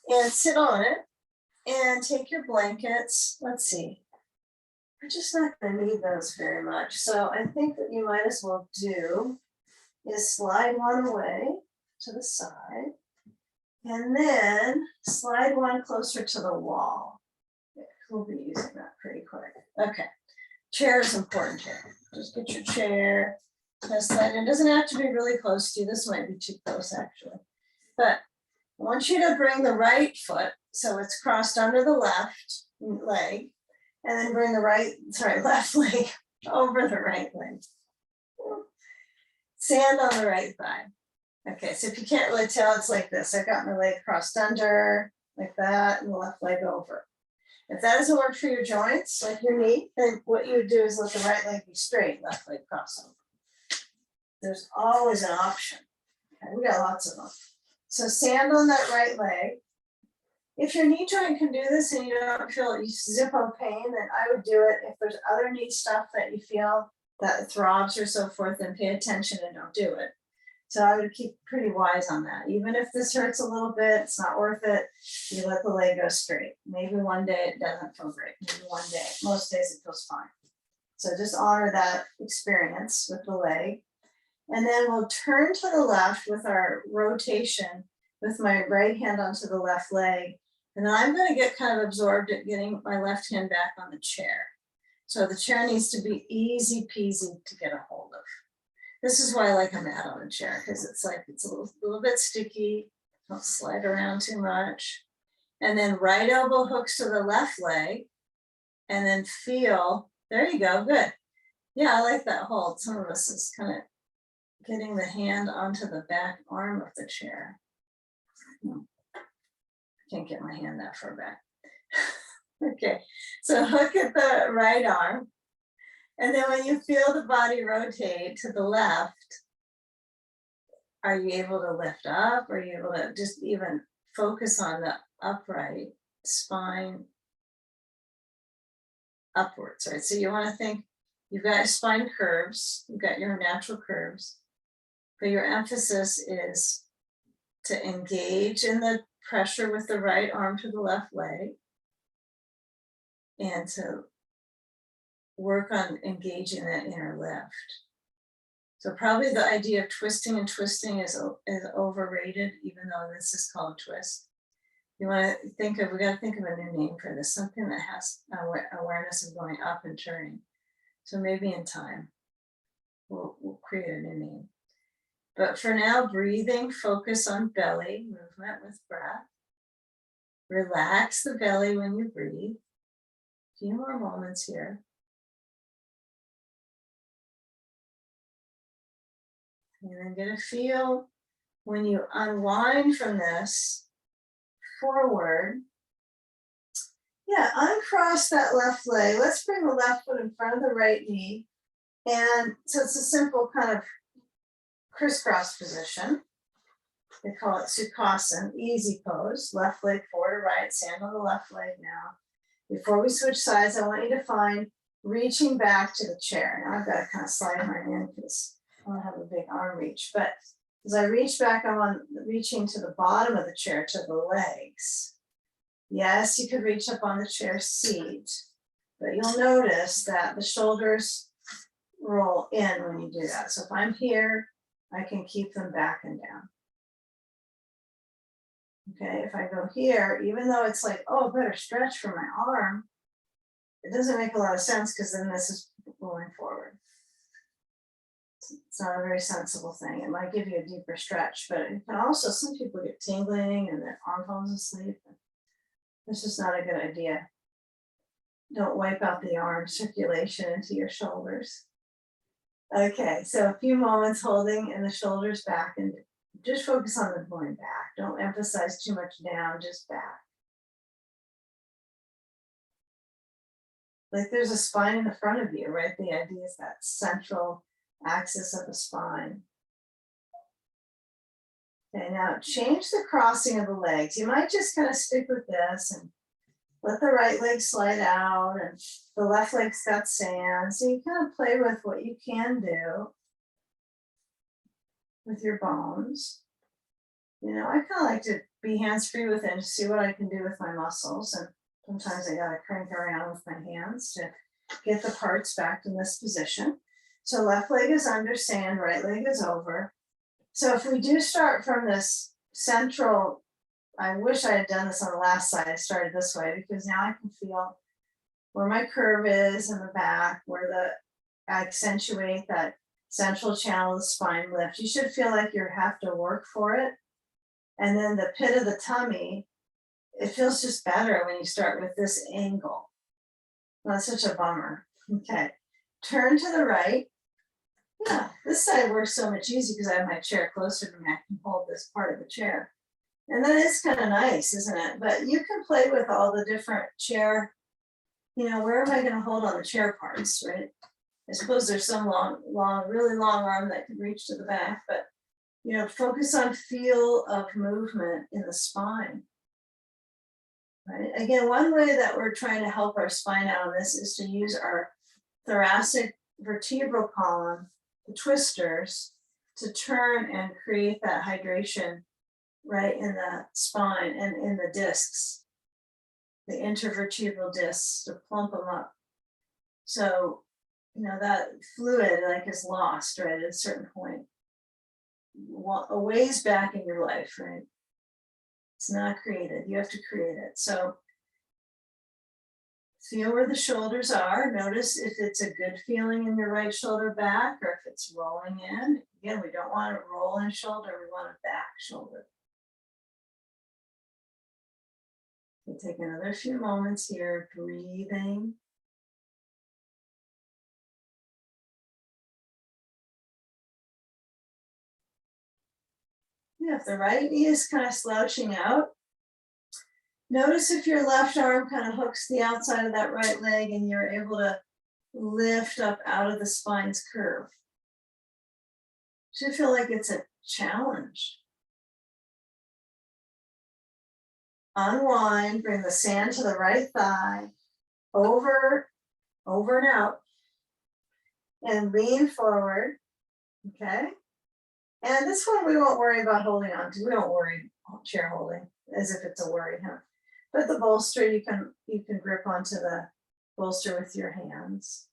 and sit on it and take your blankets. Let's see. We're just not gonna need those very much. So I think that you might as well do is slide one away to the side and then slide one closer to the wall. We'll be using that pretty quick. Okay. Chair is important here. Just get your chair, just slide in. It doesn't have to be really close to you. This might be too close actually. But I want you to bring the right foot so it's crossed under the left leg, and then bring the left leg over the right leg. Sand on the right thigh. Okay, so if you can't really tell, it's like this. I've got my leg crossed under, like that, and the left leg over. If that doesn't work for your joints, like your knee, then what you would do is let the right leg be straight, left leg cross over. There's always an option. Okay, we got lots of them. So sand on that right leg. If your knee joint can do this and you don't feel zippo pain, then I would do it. If there's other knee stuff that you feel that throbs or so forth, then pay attention and don't do it. So I would keep pretty wise on that. Even if this hurts a little bit, it's not worth it. You let the leg go straight. Maybe one day it doesn't feel great. Maybe one day. Most days it feels fine. So just honor that experience with the leg. And then we'll turn to the left with our rotation with my right hand onto the left leg. And then I'm going to get kind of absorbed at getting my left hand back on the chair. So the chair needs to be easy peasy to get a hold of. This is why I like a mat on a chair, because it's a little bit sticky. Don't slide around too much. And then right elbow hooks to the left leg. And then feel, there you go, good. Yeah, I like that hold. Some of us is kind of getting the hand onto the back arm of the chair. Can't get my hand that far back. Okay, so hook at the right arm. And then when you feel the body rotate to the left, are you able to lift up? Are you able to just even focus on the upright spine upwards, right? So you want to think you've got your spine curves, you've got your natural curves, but your emphasis is to engage in the pressure with the right arm to the left leg and to work on engaging that inner lift. So probably the idea of twisting and twisting is overrated, even though this is called twist. You want to think of, we got to think of a new name for this, something that has awareness of going up and turning. So maybe in time, we'll create a new name. But for now, breathing, focus on belly movement with breath. Relax the belly when you breathe. A few more moments here. And then get a feel when you unwind from this forward. Yeah, uncross that left leg. Let's bring the left foot in front of the right knee. And so it's a simple kind of crisscross position. They call it Sukhasana, easy pose. Left leg forward to right, sand on the left leg now. Before we switch sides, I want you to find reaching back to the chair. Now I've got to kind of slide my in because I don't have a big arm reach, but as I reach back, I'm reaching to the bottom of the chair, to the legs. Yes, you could reach up on the chair seat, but you'll notice that the shoulders roll in when you do that. So if I'm here, I can keep them back and down. Okay, if I go here, even though it's like, oh, better stretch for my arm, it doesn't make a lot of sense because then this is going forward. It's not a very sensible thing. It might give you a deeper stretch, but it can also, some people get tingling and their arm falls asleep. This is not a good idea. Don't wipe out the arm circulation into your shoulders. Okay, so a few moments holding in the shoulders back and just focus on the going back. Don't emphasize too much down, just back. Like there's a spine in the front of you, right? The idea is that central axis of the spine. Okay, now change the crossing of the legs. You might just kind of stick with this and let the right leg slide out and the left leg's got sand. So you kind of play with what you can do with your bones. You know, I kind of like to be hands-free with it and see what I can do with my muscles. And sometimes I gotta crank around with my hands to get the parts back in this position. So left leg is under sand, right leg is over. So if we do start from this central, I wish I had done this on the last side. I started this way because now I can feel where my curve is in the back, where I accentuate that central channel of the spine lift. You should feel like you have to work for it. And then the pit of the tummy, it feels just better when you start with this angle. That's such a bummer. Okay, turn to the right. Yeah, this side works so much easier because I have my chair closer to me. I can hold this part of the chair. And that is kind of nice, isn't it? But you can play with all the different chair, you know, where am I going to hold on the chair parts, right? I suppose there's some really long arm that can reach to the back, but, you know, focus on feel of movement in the spine. Right? Again, one way that we're trying to help our spine out on this is to use our thoracic vertebral column, the twisters, to turn and create that hydration right in the spine and in the discs, the intervertebral discs, to plump them up. So, you know, that fluid like is lost, right, at a certain point. A ways back in your life, right? It's not created, you have to create it. So feel where the shoulders are. Notice if it's a good feeling in your right shoulder back or if it's rolling in. Again, we don't want to roll in shoulder, we want a back shoulder. We'll take another few moments here, breathing. Yeah, if the right knee is kind of slouching out, notice if your left arm kind of hooks the outside of that right leg and you're able to lift up out of the spine's curve. Should feel like it's a challenge. Unwind, bring the sand to the right thigh, over and out, and lean forward, okay? And this one we won't worry about holding on to. We don't worry chair holding as if it's a worry, huh? But the bolster, you can grip onto the bolster with your hands,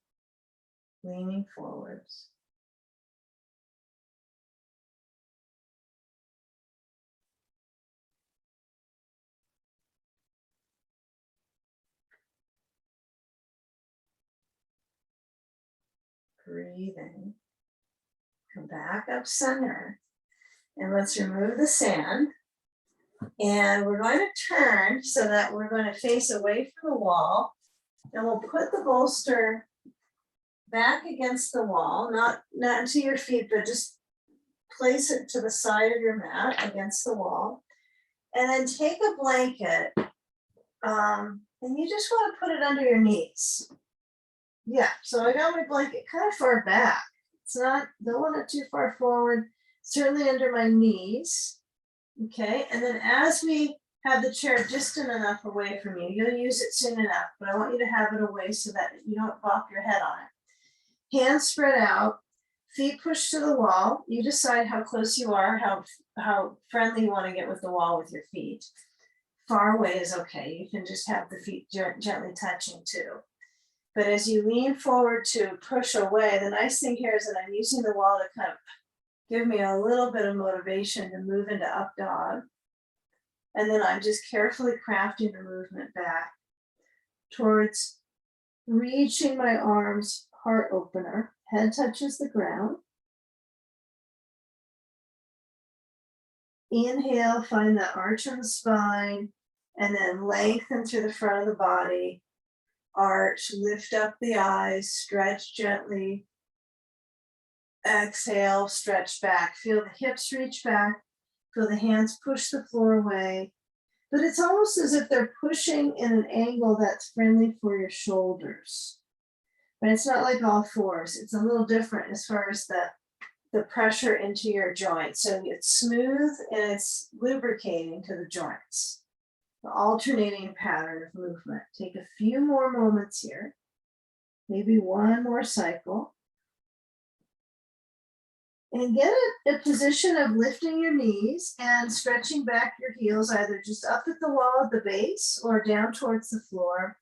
leaning forwards. Breathing. Come back up center. And let's remove the sand. And we're going to turn so that we're going to face away from the wall. And we'll put the bolster back against the wall, not into your feet, but just place it to the side of your mat against the wall. And then take a blanket and you just want to put it under your knees. Yeah, so I got my blanket kind of far back. It's not, don't want it too far forward, certainly under my knees. Okay, and then as we have the chair distant enough away from you. You'll use it soon enough, but I want you to have it away so that you don't bop your head on it. Hands spread out, feet pushed to the wall. You decide how close you are, how friendly you want to get with the wall with your feet. Far away is okay. You can just have the feet gently touching too. But as you lean forward to push away, the nice thing here is that I'm using the wall to kind of give me a little bit of motivation to move into up dog. And then I'm just carefully crafting the movement back towards reaching my arms, heart opener, head touches the ground. Inhale, find that arch in the spine, and then lengthen through the front of the body. Arch, lift up the eyes, stretch gently. Exhale, stretch back. Feel the hips reach back. Feel the hands push the floor away. But it's almost as if they're pushing in an angle that's friendly for your shoulders. But it's not like all fours. It's a little different as far as the pressure into your joints. So it's smooth and it's lubricating to the joints. The alternating pattern of movement. Take a few more moments here. Maybe one more cycle. And get a position of lifting your knees and stretching back your heels, either just up at the wall at the base or down towards the floor.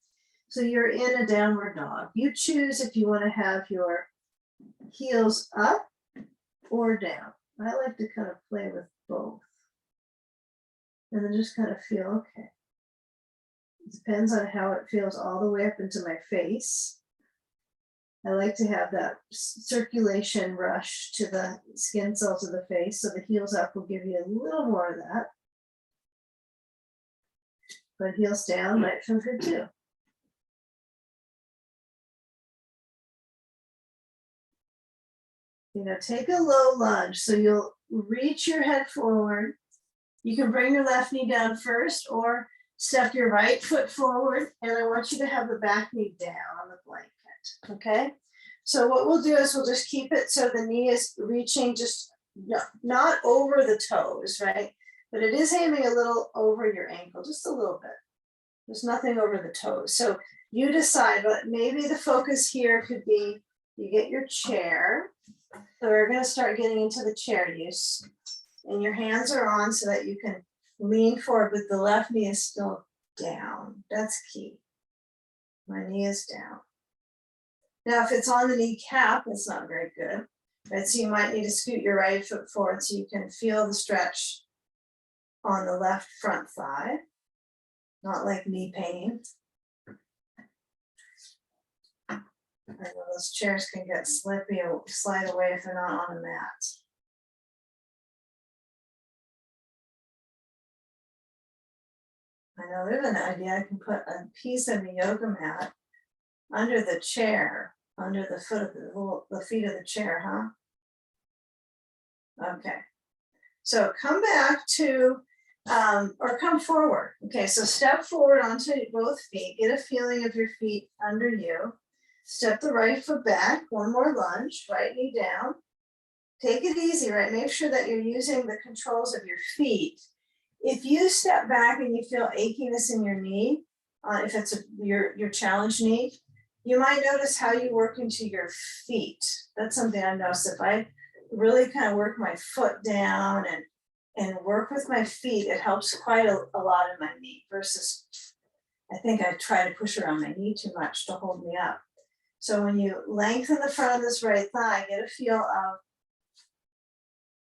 So you're in a downward dog. You choose if you want to have your heels up or down. I like to kind of play with both. And then just kind of feel okay. It depends on how it feels all the way up into my face. I like to have that circulation rush to the skin cells of the face, so the heels up will give you a little more of that. But heels down might feel good too. You know, take a low lunge, so you'll reach your head forward. You can bring your left knee down first or step your right foot forward, and I want you to have the back knee down on the blanket. Okay, so what we'll do is we'll just keep it so the knee is reaching just not over the toes, right? But it is aiming a little over your ankle, just a little bit. There's nothing over the toes. So you decide, but maybe the focus here could be you get your chair. So we're going to start getting into the chair use. And your hands are on so that you can lean forward, but the left knee is still down. That's key. My knee is down. Now, if it's on the kneecap, it's not very good, right? So you might need to scoot your right foot forward so you can feel the stretch on the left front thigh, not like knee pain. I know those chairs can get slippy or slide away if they're not on a mat. I know there's an idea. I can put a piece of a yoga mat under the chair, under the foot of the feet of the chair, huh? Okay. So come back to, or come forward. Okay, so step forward onto both feet. Get a feeling of your feet under you. Step the right foot back. One more lunge. Right knee down. Take it easy, right? Make sure that you're using the controls of your feet. If you step back and you feel achiness in your knee, if it's your challenge knee, you might notice how you work into your feet. That's something I noticed. If I really kind of work my foot down and work with my feet, it helps quite a lot in my knee versus I think I try to push around my knee too much to hold me up. So when you lengthen the front of this right thigh, get a feel of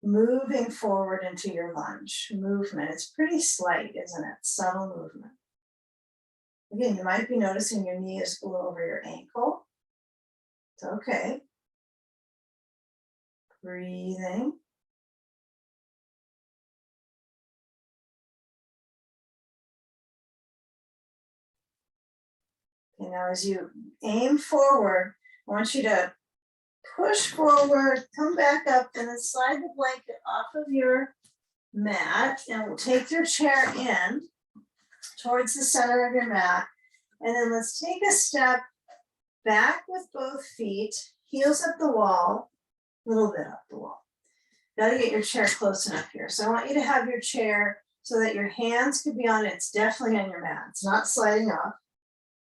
moving forward into your lunge movement. It's pretty slight, isn't it? Subtle movement. Again, you might be noticing your knee is below over your ankle. It's okay. Breathing. Okay, now as you aim forward, I want you to push forward, come back up, and then slide the blanket off of your mat, and we'll take your chair in towards the center of your mat. And then let's take a step back with both feet, heels up the wall, a little bit up the wall. Got to get your chair close enough here. So I want you to have your chair so that your hands could be on it. It's definitely on your mat. It's not sliding off.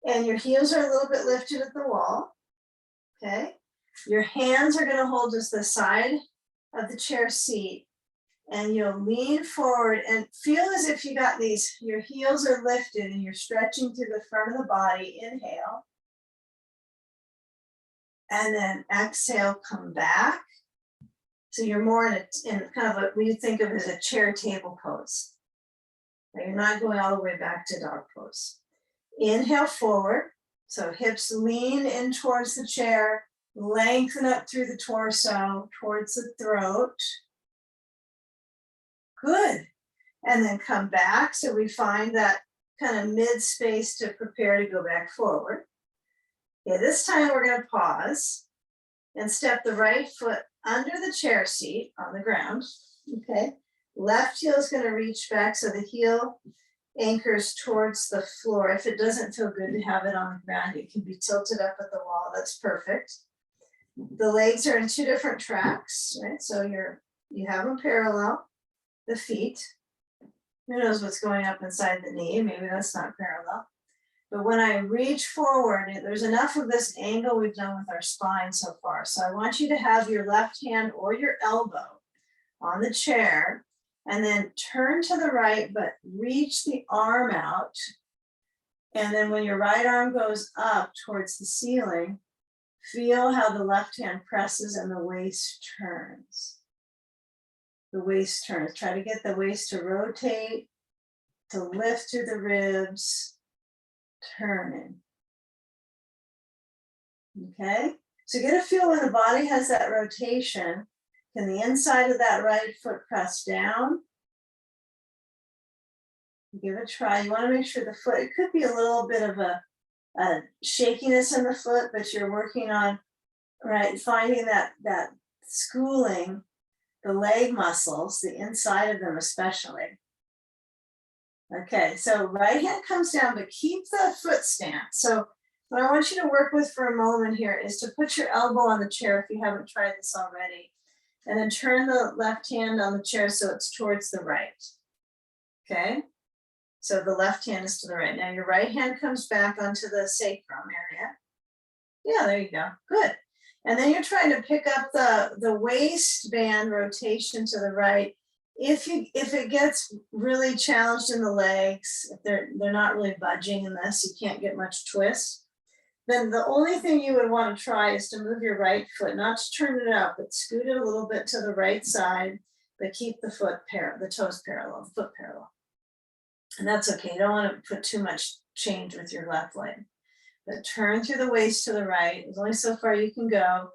And your heels are a little bit lifted at the wall. Okay. Your hands are going to hold just the side of the chair seat, and you'll lean forward and feel as if you got these, your heels are lifted and you're stretching through the front of the body. Inhale. And then exhale, come back. So you're more in kind of what we think of as a chair table pose. Now you're not going all the way back to dog pose. Inhale forward. So hips lean in towards the chair, lengthen up through the torso, towards the throat. Good. And then come back. So we find that kind of mid space to prepare to go back forward. Okay, this time we're going to pause and step the right foot under the chair seat on the ground. Okay, left heel is going to reach back so the heel anchors towards the floor. If it doesn't feel good to have it on the ground, it can be tilted up at the wall. That's perfect. The legs are in two different tracks, right? So you have them parallel. The feet. Who knows what's going up inside the knee? Maybe that's not parallel. But when I reach forward, there's enough of this angle we've done with our spine so far. So I want you to have your left hand or your elbow on the chair and then turn to the right, but reach the arm out. And then when your right arm goes up towards the ceiling, feel how the left hand presses and the waist turns. The waist turns. Try to get the waist to rotate, to lift through the ribs, turning. Okay, so get a feel when the body has that rotation. Can the inside of that right foot press down? Give it a try. You want to make sure the foot, it could be a little bit of a shakiness in the foot, but you're working on, right, finding that schooling the leg muscles, the inside of them especially. Okay, so right hand comes down, but keep the foot stance. So what I want you to work with for a moment here is to put your elbow on the chair if you haven't tried this already, and then turn the left hand on the chair so it's towards the right. Okay, so the left hand is to the right. Now your right hand comes back onto the sacrum area. Yeah, there you go, good. And then you're trying to pick up the waistband rotation to the right. If it gets really challenged in the legs, if they're not really budging in this, you can't get much twist, then the only thing you would want to try is to move your right foot, not to turn it out, but scoot it a little bit to the right side, but keep the toes parallel, the foot parallel. And that's okay. You don't want to put too much change with your left leg. But turn through the waist to the right. There's only so far you can go.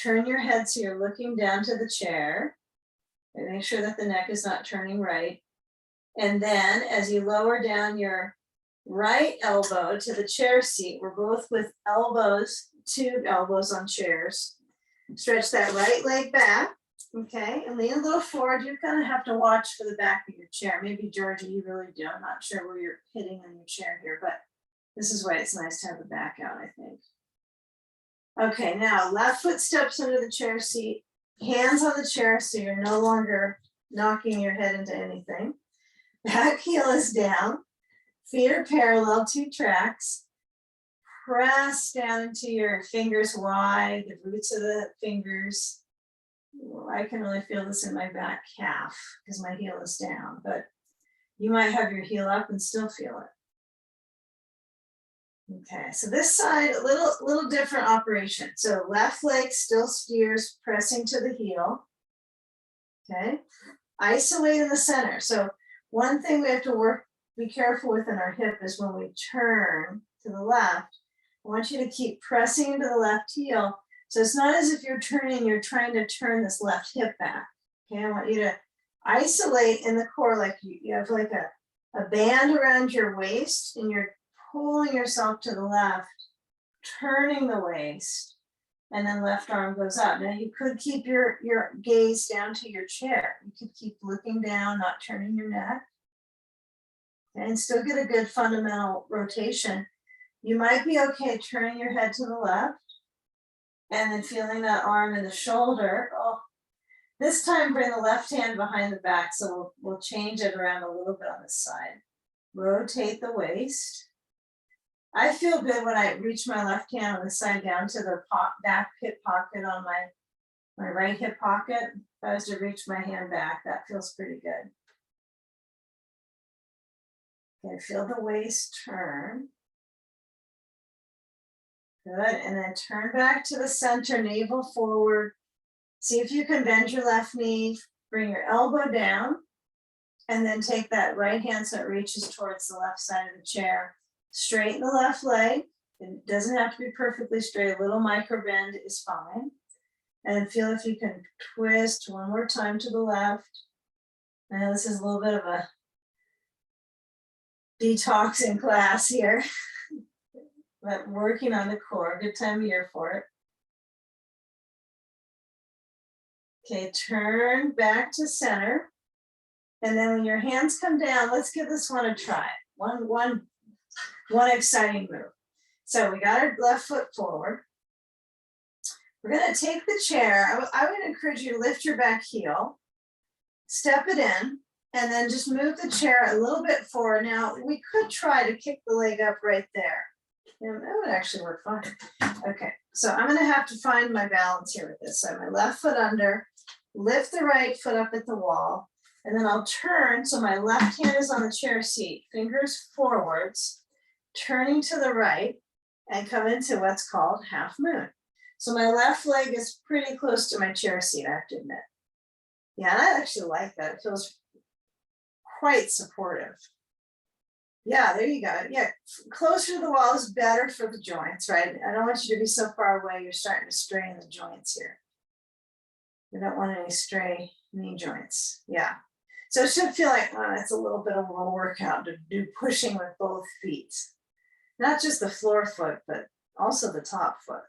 Turn your head so you're looking down to the chair. And make sure that the neck is not turning right. And then as you lower down your right elbow to the chair seat, we're both with elbows, two elbows on chairs. Stretch that right leg back, okay, and lean a little forward. You kind of have to watch for the back of your chair. Maybe, Georgia, you really do. I'm not sure where you're hitting on your chair here, but this is why it's nice to have the back out, I think. Okay, now left foot steps under the chair seat, hands on the chair so you're no longer knocking your head into anything. Back heel is down, feet are parallel, two tracks. Press down into your fingers wide, the roots of the fingers. Well, I can really feel this in my back calf because my heel is down, but you might have your heel up and still feel it. Okay, so this side, a little different operation. So left leg still steers, pressing to the heel. Okay, isolate in the center. So one thing we have to be careful with in our hip is when we turn to the left, I want you to keep pressing into the left heel. So it's not as if you're trying to turn this left hip back. Okay, I want you to isolate in the core like you have like a band around your waist and you're pulling yourself to the left, turning the waist, and then left arm goes up. Now you could keep your gaze down to your chair. You could keep looking down, not turning your neck, and still get a good fundamental rotation. You might be okay turning your head to the left and then feeling that arm and the shoulder. Oh, This time bring the left hand behind the back, so we'll change it around a little bit on this side. Rotate the waist. I feel good when I reach my left hand on the side down to the back hip pocket on my right hip pocket. If I was to reach my hand back, that feels pretty good. Okay, feel the waist turn. Good, and then turn back to the center, navel forward. See if you can bend your left knee, bring your elbow down, and then take that right hand so it reaches towards the left side of the chair. Straighten the left leg. It doesn't have to be perfectly straight. A little micro bend is fine. And feel if you can twist one more time to the left. I know this is a little bit of a detoxing class here, but working on the core, good time of year for it. Okay, turn back to center. And then when your hands come down, let's give this one a try. One exciting move. So we got our left foot forward. We're gonna take the chair. I would encourage you to lift your back heel, step it in, and then just move the chair a little bit forward. Now, we could try to kick the leg up right there. And that would actually work fine. Okay, so I'm gonna have to find my balance here with this. So my left foot under, lift the right foot up at the wall, and then I'll turn, so my left hand is on the chair seat, fingers forwards, turning to the right, and come into what's called half moon. So my left leg is pretty close to my chair seat, I have to admit. Yeah, and I actually like that. It feels quite supportive. Yeah, there you go. Yeah, closer to the wall is better for the joints, right? I don't want you to be so far away, you're starting to strain the joints here. We don't want any stray knee joints. Yeah. So it should feel like it's a little bit of a workout to do pushing with both feet. Not just the floor foot, but also the top foot.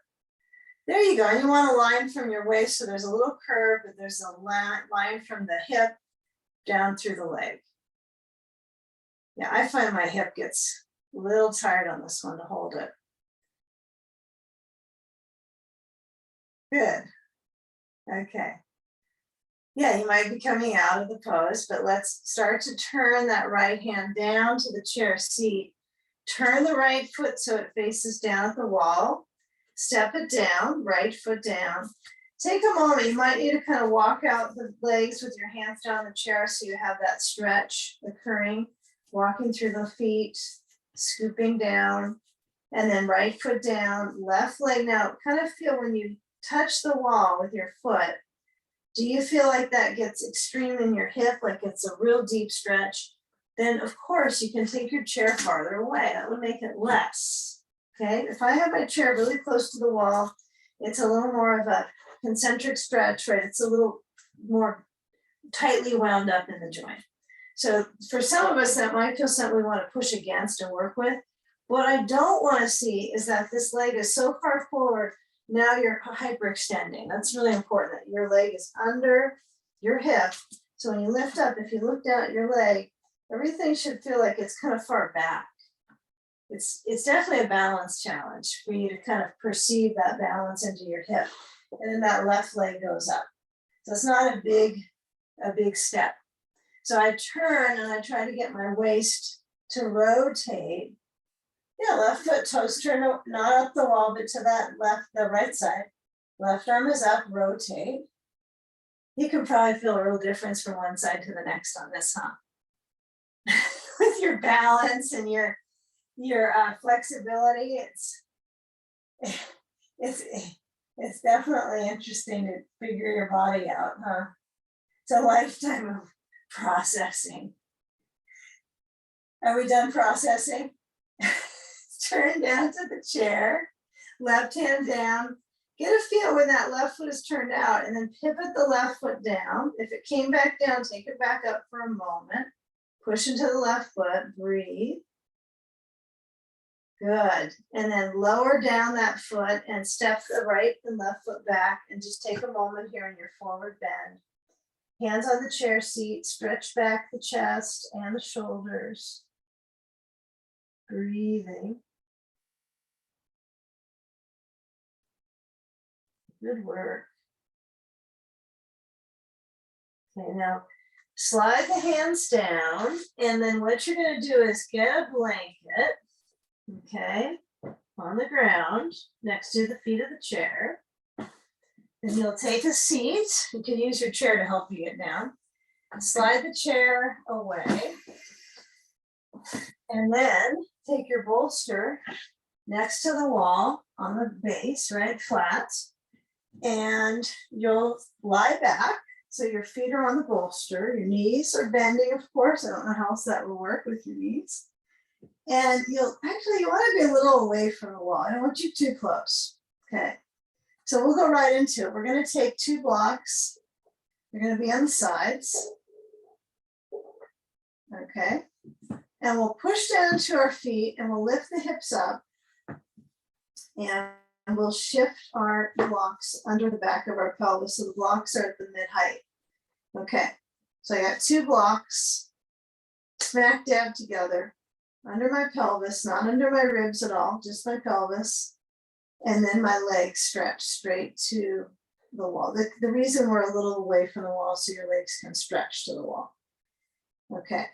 There you go. And you want a line from your waist, so there's a little curve, but there's a line from the hip down through the leg. Yeah, I find my hip gets a little tired on this one to hold it. Good. Okay. Yeah, you might be coming out of the pose, but let's start to turn that right hand down to the chair seat. Turn the right foot so it faces down at the wall. Step it down, right foot down. Take a moment, you might need to kind of walk out the legs with your hands down the chair so you have that stretch occurring. Walking through the feet, scooping down, and then right foot down, left leg. Now, kind of feel when you touch the wall with your foot, do you feel like that gets extreme in your hip, like it's a real deep stretch? Then of course you can take your chair farther away. That would make it less. Okay, if I have my chair really close to the wall, it's a little more of a concentric stretch, right? It's a little more tightly wound up in the joint. So for some of us, that might feel something we want to push against and work with. What I don't want to see is that this leg is so far forward, now you're hyperextending. That's really important that your leg is under your hip. So when you lift up, if you look down at your leg, everything should feel like it's kind of far back. It's definitely a balance challenge for you to kind of perceive that balance into your hip. And then that left leg goes up. So it's not a big step. So I turn and I try to get my waist to rotate. Yeah, left foot toes turn, not up the wall, but to that the right side. Left arm is up, rotate. You can probably feel a real difference from one side to the next on this, huh? With your balance and your flexibility, it's definitely interesting to figure your body out, huh? It's a lifetime of processing. Are we done processing? Turn down to the chair, left hand down. Get a feel when that left foot is turned out, and then pivot the left foot down. If it came back down, take it back up for a moment. Push into the left foot, breathe. Good. And then lower down that foot and step the right and left foot back, and just take a moment here in your forward bend. Hands on the chair seat, stretch back the chest and the shoulders. Breathing. Good work. Okay, now slide the hands down, and then what you're gonna do is get a blanket, okay, on the ground next to the feet of the chair. Then you'll take a seat. You can use your chair to help you get down. Slide the chair away. And then take your bolster next to the wall on the base, right, flat. And you'll lie back. So your feet are on the bolster. Your knees are bending, of course. I don't know how else that will work with your knees. And you want to be a little away from the wall. I don't want you too close. Okay. So we'll go right into it. We're going to take 2 blocks. They're going to be on the sides. Okay. And we'll push down to our feet and we'll lift the hips up. And we'll shift our blocks under the back of our pelvis. So the blocks are at the mid height. Okay. So I got 2 blocks smack dab together under my pelvis, not under my ribs at all, just my pelvis. And then my legs stretch straight to the wall. The reason we're a little away from the wall so your legs can stretch to the wall. Okay.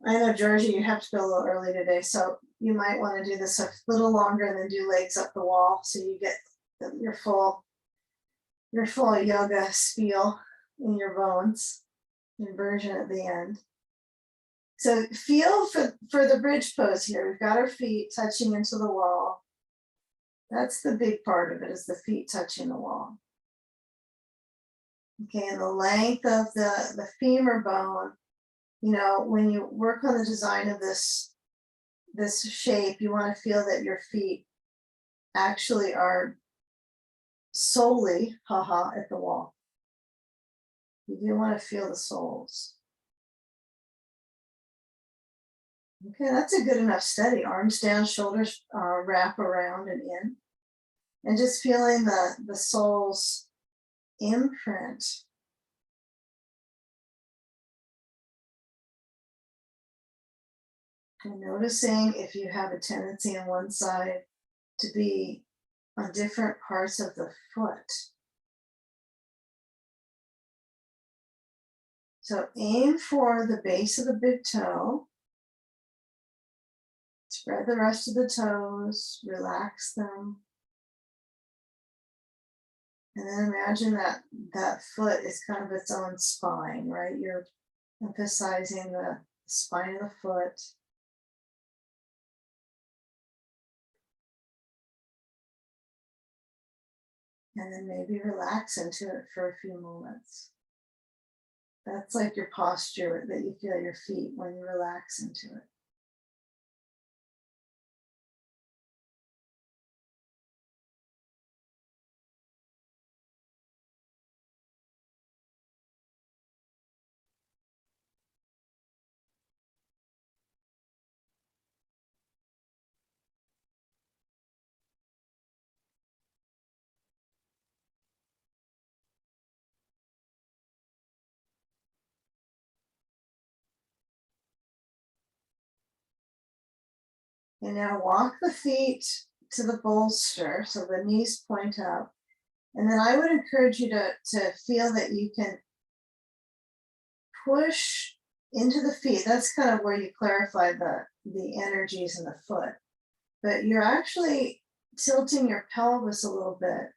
I know, Georgie, you have to go a little early today, so you might want to do this a little longer and then do legs up the wall so you get your full yoga spiel in your bones, inversion at the end. So feel for the bridge pose here. We've got our feet touching into the wall. That's the big part of it, is the feet touching the wall. Okay, and the length of the femur bone, you know, when you work on the design of this shape, you want to feel that your feet actually are solely, at the wall. You do want to feel the soles. Okay, that's a good enough steady. Arms down, shoulders wrap around and in. And just feeling the soles imprint. And noticing if you have a tendency on one side to be on different parts of the foot. So aim for the base of the big toe. Spread the rest of the toes, relax them. And then imagine that foot is kind of its own spine, right? You're emphasizing the spine of the foot. And then maybe relax into it for a few moments. That's like your posture that you feel your feet when you relax into it. And now walk the feet to the bolster so the knees point up. And then I would encourage you to feel that you can push into the feet. That's kind of where you clarify the energies in the foot. But you're actually tilting your pelvis a little bit,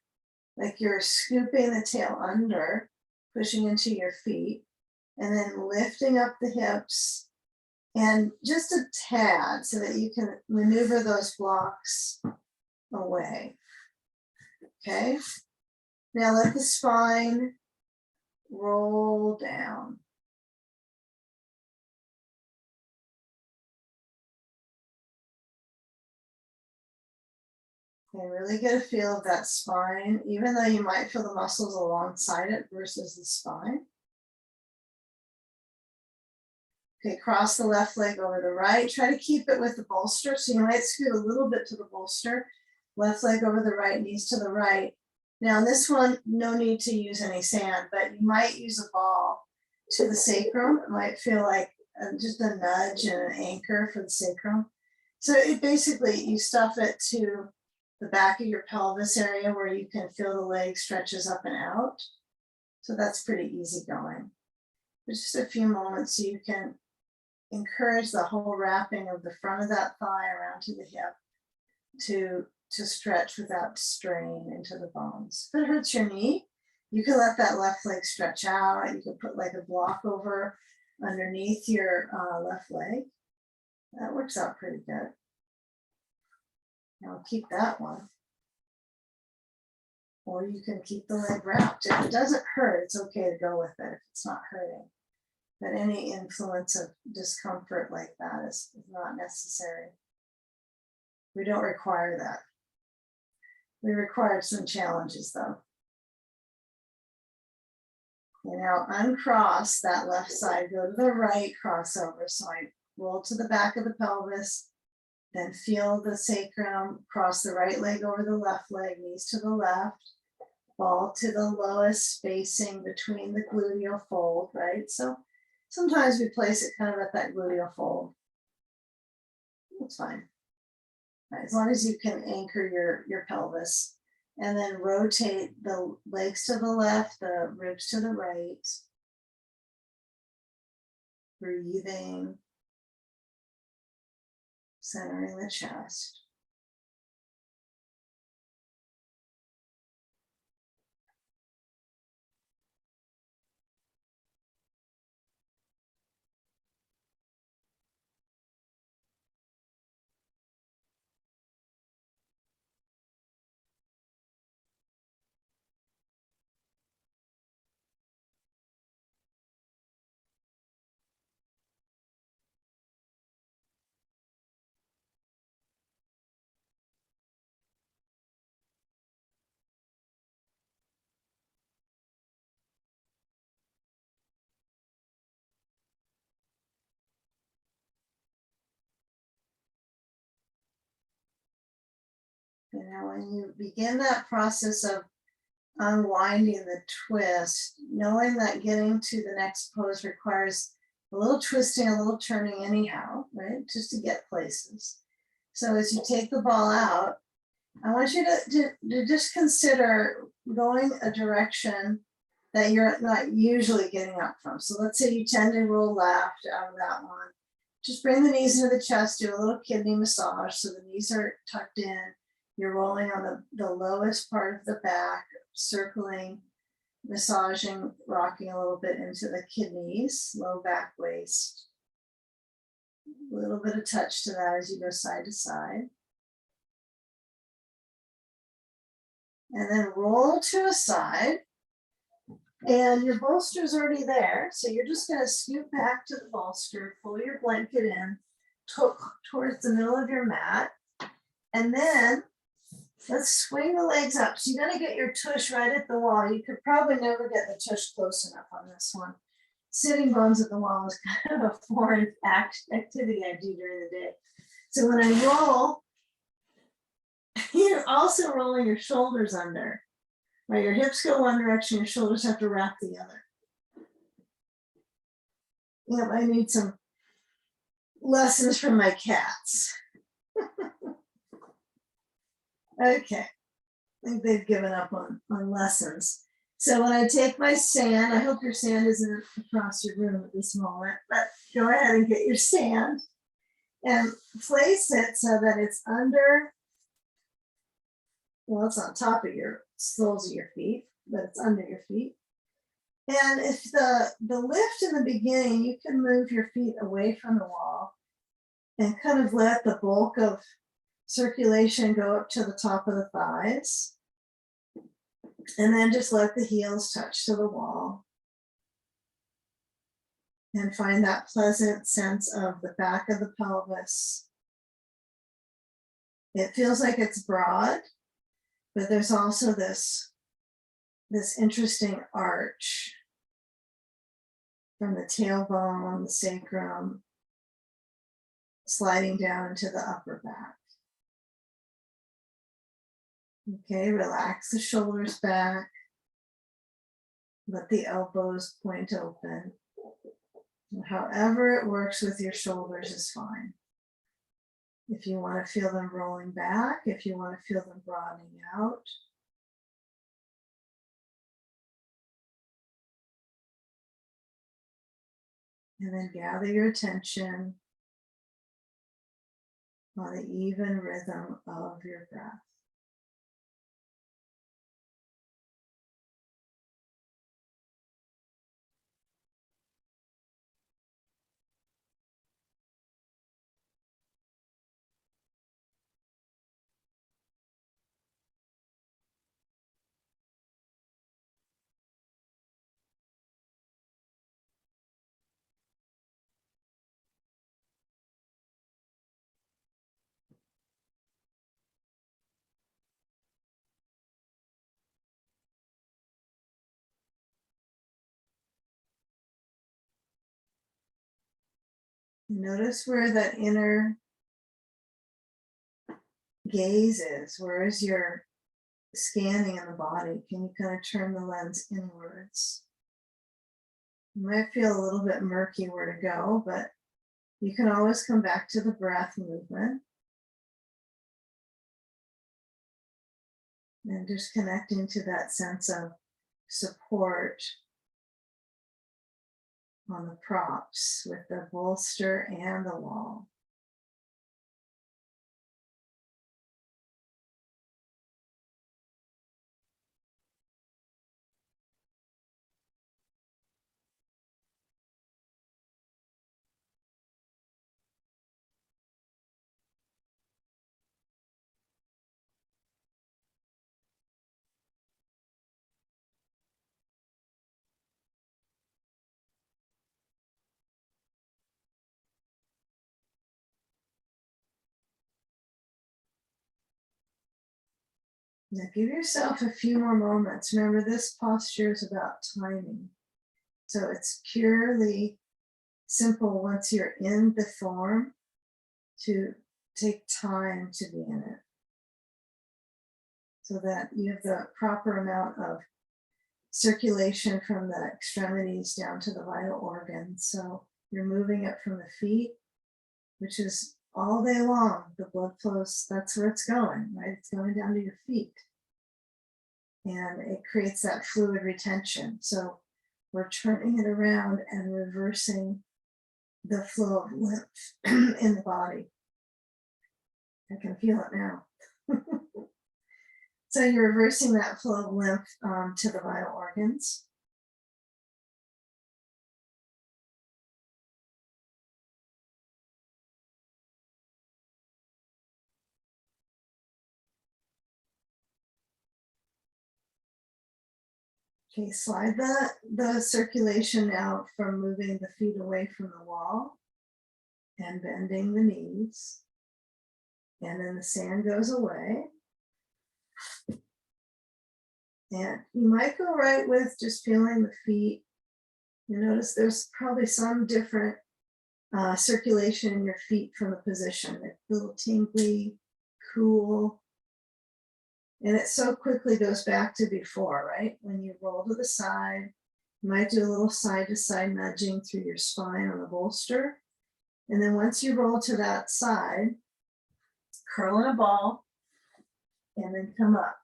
like you're scooping the tail under, pushing into your feet, and then lifting up the hips. And just a tad so that you can maneuver those blocks away. Okay. Now let the spine roll down. Okay, really get a feel of that spine, even though you might feel the muscles alongside it versus the spine. Okay, cross the left leg over the right. Try to keep it with the bolster. So you might scoot a little bit to the bolster. Left leg over the right, knees to the right. Now in this one, no need to use any sand, but you might use a ball to the sacrum. It might feel like just a nudge and an anchor for the sacrum. So it basically, you stuff it to the back of your pelvis area where you can feel the leg stretches up and out. So that's pretty easy going. But just a few moments so you can encourage the whole wrapping of the front of that thigh around to the hip to stretch without strain into the bones. If it hurts your knee, you can let that left leg stretch out. You can put like a block over underneath your left leg. That works out pretty good. Now keep that one. Or you can keep the leg wrapped. If it doesn't hurt, it's okay to go with it if it's not hurting. But any influence of discomfort like that is not necessary. We don't require that. We require some challenges though. You now uncross that left side, go to the right, crossover. So I roll to the back of the pelvis, then feel the sacrum, cross the right leg over the left leg, knees to the left, fall to the lowest spacing between the gluteal fold, right? So sometimes we place it kind of at that gluteal fold. That's fine. Right, as long as you can anchor your pelvis. And then rotate the legs to the left, the ribs to the right. Breathing. Centering the chest. And now when you begin that process of unwinding the twist, knowing that getting to the next pose requires a little twisting, a little turning anyhow, right? Just to get places. So as you take the ball out, I want you to just consider going a direction that you're not usually getting up from. So let's say you tend to roll left out of that one. Just bring the knees into the chest, do a little kidney massage. So the knees are tucked in. You're rolling on the lowest part of the back, circling, massaging, rocking a little bit into the kidneys, low back, waist. A little bit of touch to that as you go side to side. And then roll to a side. And your bolster's already there. So you're just going to scoot back to the bolster, pull your blanket in towards the middle of your mat. And then let's swing the legs up. So you got to get your tush right at the wall. You could probably never get the tush close enough on this one. Sitting bones at the wall is kind of a foreign activity I do during the day. So when I roll, you're also rolling your shoulders under. Right, your hips go one direction, your shoulders have to wrap the other. Yep, I need some lessons from my cats. Okay, I think they've given up on lessons. So when I take my sand, I hope your sand isn't across your room at this moment, but go ahead and get your sand and place it so that it's under, well, it's on top of your soles of your feet, but it's under your feet. And if the lift in the beginning, you can move your feet away from the wall and kind of let the bulk of circulation go up to the top of the thighs. And then just let the heels touch to the wall. And find that pleasant sense of the back of the pelvis. It feels like it's broad, but there's also this interesting arch from the tailbone, the sacrum, sliding down into the upper back. Okay, relax the shoulders back. Let the elbows point open. However it works with your shoulders is fine. If you want to feel them rolling back, if you want to feel them broadening out. And then gather your attention on the even rhythm of your breath. Notice where that inner gaze is. Where is your scanning in the body? Can you kind of turn the lens inwards? You might feel a little bit murky where to go, but you can always come back to the breath movement. And just connecting to that sense of support on the props with the bolster and the wall. Now give yourself a few more moments. Remember, this posture is about timing. So it's purely simple once you're in the form to take time to be in it, so that you have the proper amount of circulation from the extremities down to the vital organs. So you're moving it from the feet, which is all day long. The blood flows, that's where it's going, right? It's going down to your feet. And it creates that fluid retention. So we're turning it around and reversing the flow of lymph in the body. I can feel it now. So you're reversing that flow of lymph to the vital organs. Okay, slide the circulation out from moving the feet away from the wall and bending the knees. And then the sand goes away. And you might go right with just feeling the feet. You notice there's probably some different circulation in your feet from the position. It's a little tingly, cool. And it so quickly goes back to before, right? When you roll to the side, you might do a little side to side nudging through your spine on the bolster. And then once you roll to that side, curl in a ball and then come up.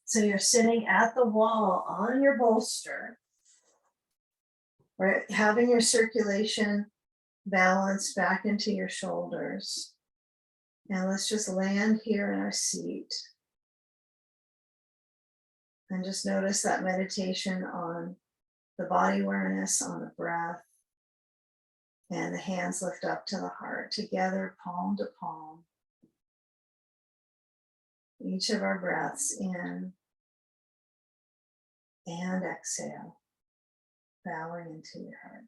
So you're sitting at the wall on your bolster, right? Having your circulation balance back into your shoulders. And let's just land here in our seat. And just notice that meditation on the body awareness, on the breath, and the hands lift up to the heart together, palm to palm. Each of our breaths in and exhale, bowing into your heart.